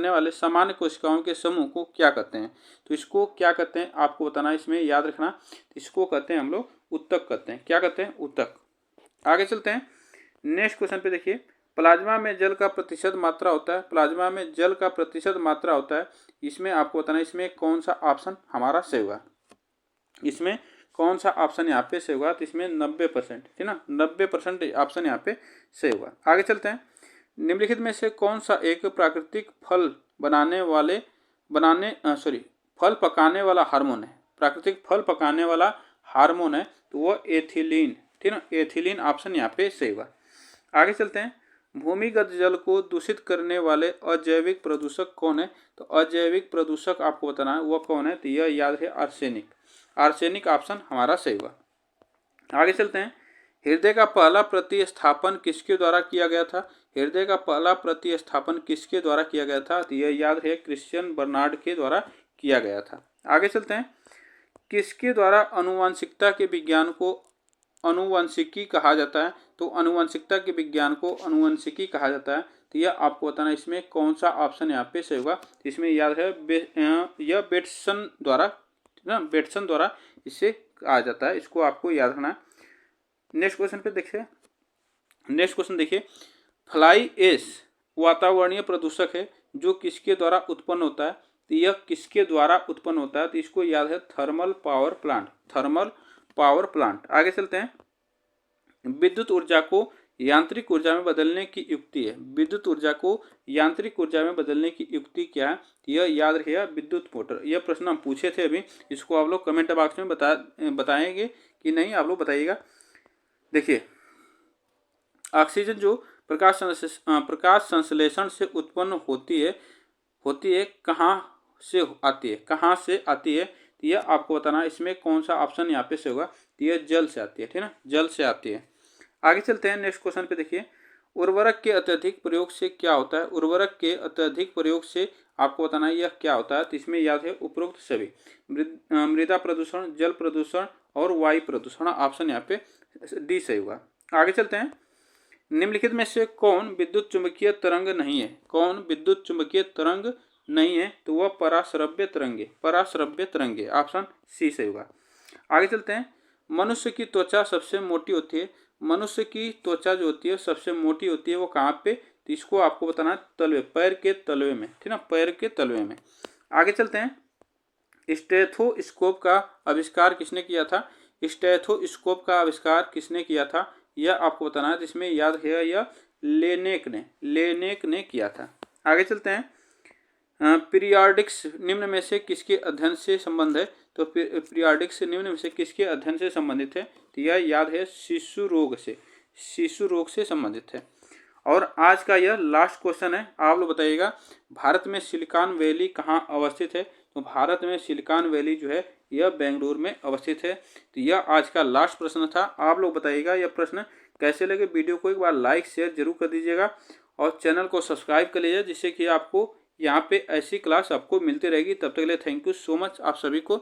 वाले सामान्य कोशिकाओं के समूह को क्या कहते हैं? तो इसको क्या कहते हैं आपको बताना, इसमें याद रखना, इसको कहते हैं हम लोग उत्तक कहते हैं। क्या कहते हैं? उत्तक। आगे चलते हैं। नेक्स्ट क्वेश्चन पे देखिए। प्लाज्मा में जल का प्रतिशत मात्रा होता है, प्लाज्मा में जल का प्रतिशत मात्रा होता है, इसमें आपको बताना है इसमें कौन सा ऑप्शन हमारा सही होगा, इसमें कौन सा ऑप्शन यहाँ पे सही होगा? तो इसमें 90%, ठीक ना, 90% ऑप्शन यहाँ पे सही होगा। आगे चलते हैं। निम्नलिखित में से कौन सा एक प्राकृतिक फल फल पकाने वाला हार्मोन है? प्राकृतिक फल पकाने वाला हार्मोन है, तो वह एथिलीन, ठीक ना, एथिलीन ऑप्शन यहाँ पे सही होगा। आगे चलते हैं। भूमिगत जल को दूषित करने वाले अजैविक प्रदूषक कौन है? तो अजैविक प्रदूषक आपको बताना है वह कौन है? तो यह याद है आर्सेनिक, आर्सेनिक ऑप्शन हमारा सही होगा। आगे चलते हैं। हृदय का पहला प्रतिस्थापन किसके द्वारा किया गया था? हृदय का पहला प्रतिस्थापन किसके द्वारा किया गया था? तो यह याद है क्रिश्चियन बर्नार्ड के द्वारा किया गया था। आगे चलते हैं। किसके द्वारा अनुवांशिकता के विज्ञान को अनुवंशिकी कहा जाता है? तो अनुवंशिकता के विज्ञान को अनुवंशिकी कहा जाता है, तो यह आपको बताना इसमें कौन सा ऑप्शन यहाँ पे सही होगा? इसमें याद है यह बेटसन द्वारा इसे कहा जाता है, इसको आपको याद रखना है। नेक्स्ट क्वेश्चन पे देखिए। नेक्स्ट क्वेश्चन देखिए। फ्लाई एश वातावरणीय प्रदूषक है जो किसके द्वारा उत्पन्न होता है? तो यह किसके द्वारा उत्पन्न होता है? तो इसको याद है thermal power plant, thermal power plant. आगे चलते हैं। विद्युत ऊर्जा को यांत्रिक ऊर्जा में बदलने की युक्ति है। विद्युत ऊर्जा को यांत्रिक ऊर्जा में बदलने की युक्ति क्या है? यह याद रखिएगा, विद्युत मोटर। यह प्रश्न हम पूछे थे अभी, इसको आप लोग कमेंट बॉक्स में बताएंगे कि नहीं, आप लोग बताइएगा। देखिए, ऑक्सीजन जो प्रकाश संश्लेषण से उत्पन्न होती है कहाँ से आती है? कहाँ से आती है? तो यह आपको बताना है। इसमें कौन सा ऑप्शन यहाँ पे से होगा? तो यह जल से आती है, ठीक है ना, जल से आती है। आगे चलते हैं नेक्स्ट क्वेश्चन पे। देखिए, उर्वरक के अत्यधिक प्रयोग से क्या होता है? उर्वरक के अत्यधिक प्रयोग से आपको बताना है यह क्या होता है। तो इसमें याद है उपरोक्त सभी, मृदा प्रदूषण, जल प्रदूषण और वायु प्रदूषण। ऑप्शन यहाँ पे डी सही होगा। आगे चलते हैं। निम्नलिखित में से कौन विद्युत चुंबकीय तरंग नहीं है? कौन विद्युत चुंबकीय तरंग नहीं है? तो वह पराश्रव्य तरंगे, पराश्रव्य तरंगे। ऑप्शन सी सही होगा। आगे चलते हैं। मनुष्य की त्वचा सबसे मोटी होती है। मनुष्य की त्वचा जो होती है सबसे मोटी होती है, वो कहाँ पे? तो इसको आपको बताना है तलवे, पैर के तलवे में, ठीक ना, पैर के तलवे में। आगे चलते हैं। स्टेथोस्कोप का आविष्कार किसने किया था? स्टेथोस्कोप का आविष्कार किसने किया था? यह आपको बताना है। जिसमें याद है यह लेनेक ने किया था। आगे चलते हैं। पीरियाडिक्स निम्न में से किसके अध्ययन से संबंध है? तो पीरियाडिक्स निम्न में से किसके अध्ययन से संबंधित है? तो यह याद है शिशु रोग से, शिशु रोग से संबंधित है। और आज का यह लास्ट क्वेश्चन है, आप लोग बताइएगा, भारत में सिलिकॉन वैली कहाँ अवस्थित है? तो भारत में सिलिकॉन वैली जो है यह बेंगलुरु में अवस्थित है। तो यह आज का लास्ट प्रश्न था। आप लोग बताइएगा यह प्रश्न कैसे लगे। वीडियो को एक बार लाइक शेयर जरूर कर दीजिएगा और चैनल को सब्सक्राइब कर लीजिए, जिससे कि आपको यहाँ पे ऐसी क्लास आपको मिलती रहेगी। तब तक के लिए थैंक यू सो मच आप सभी को।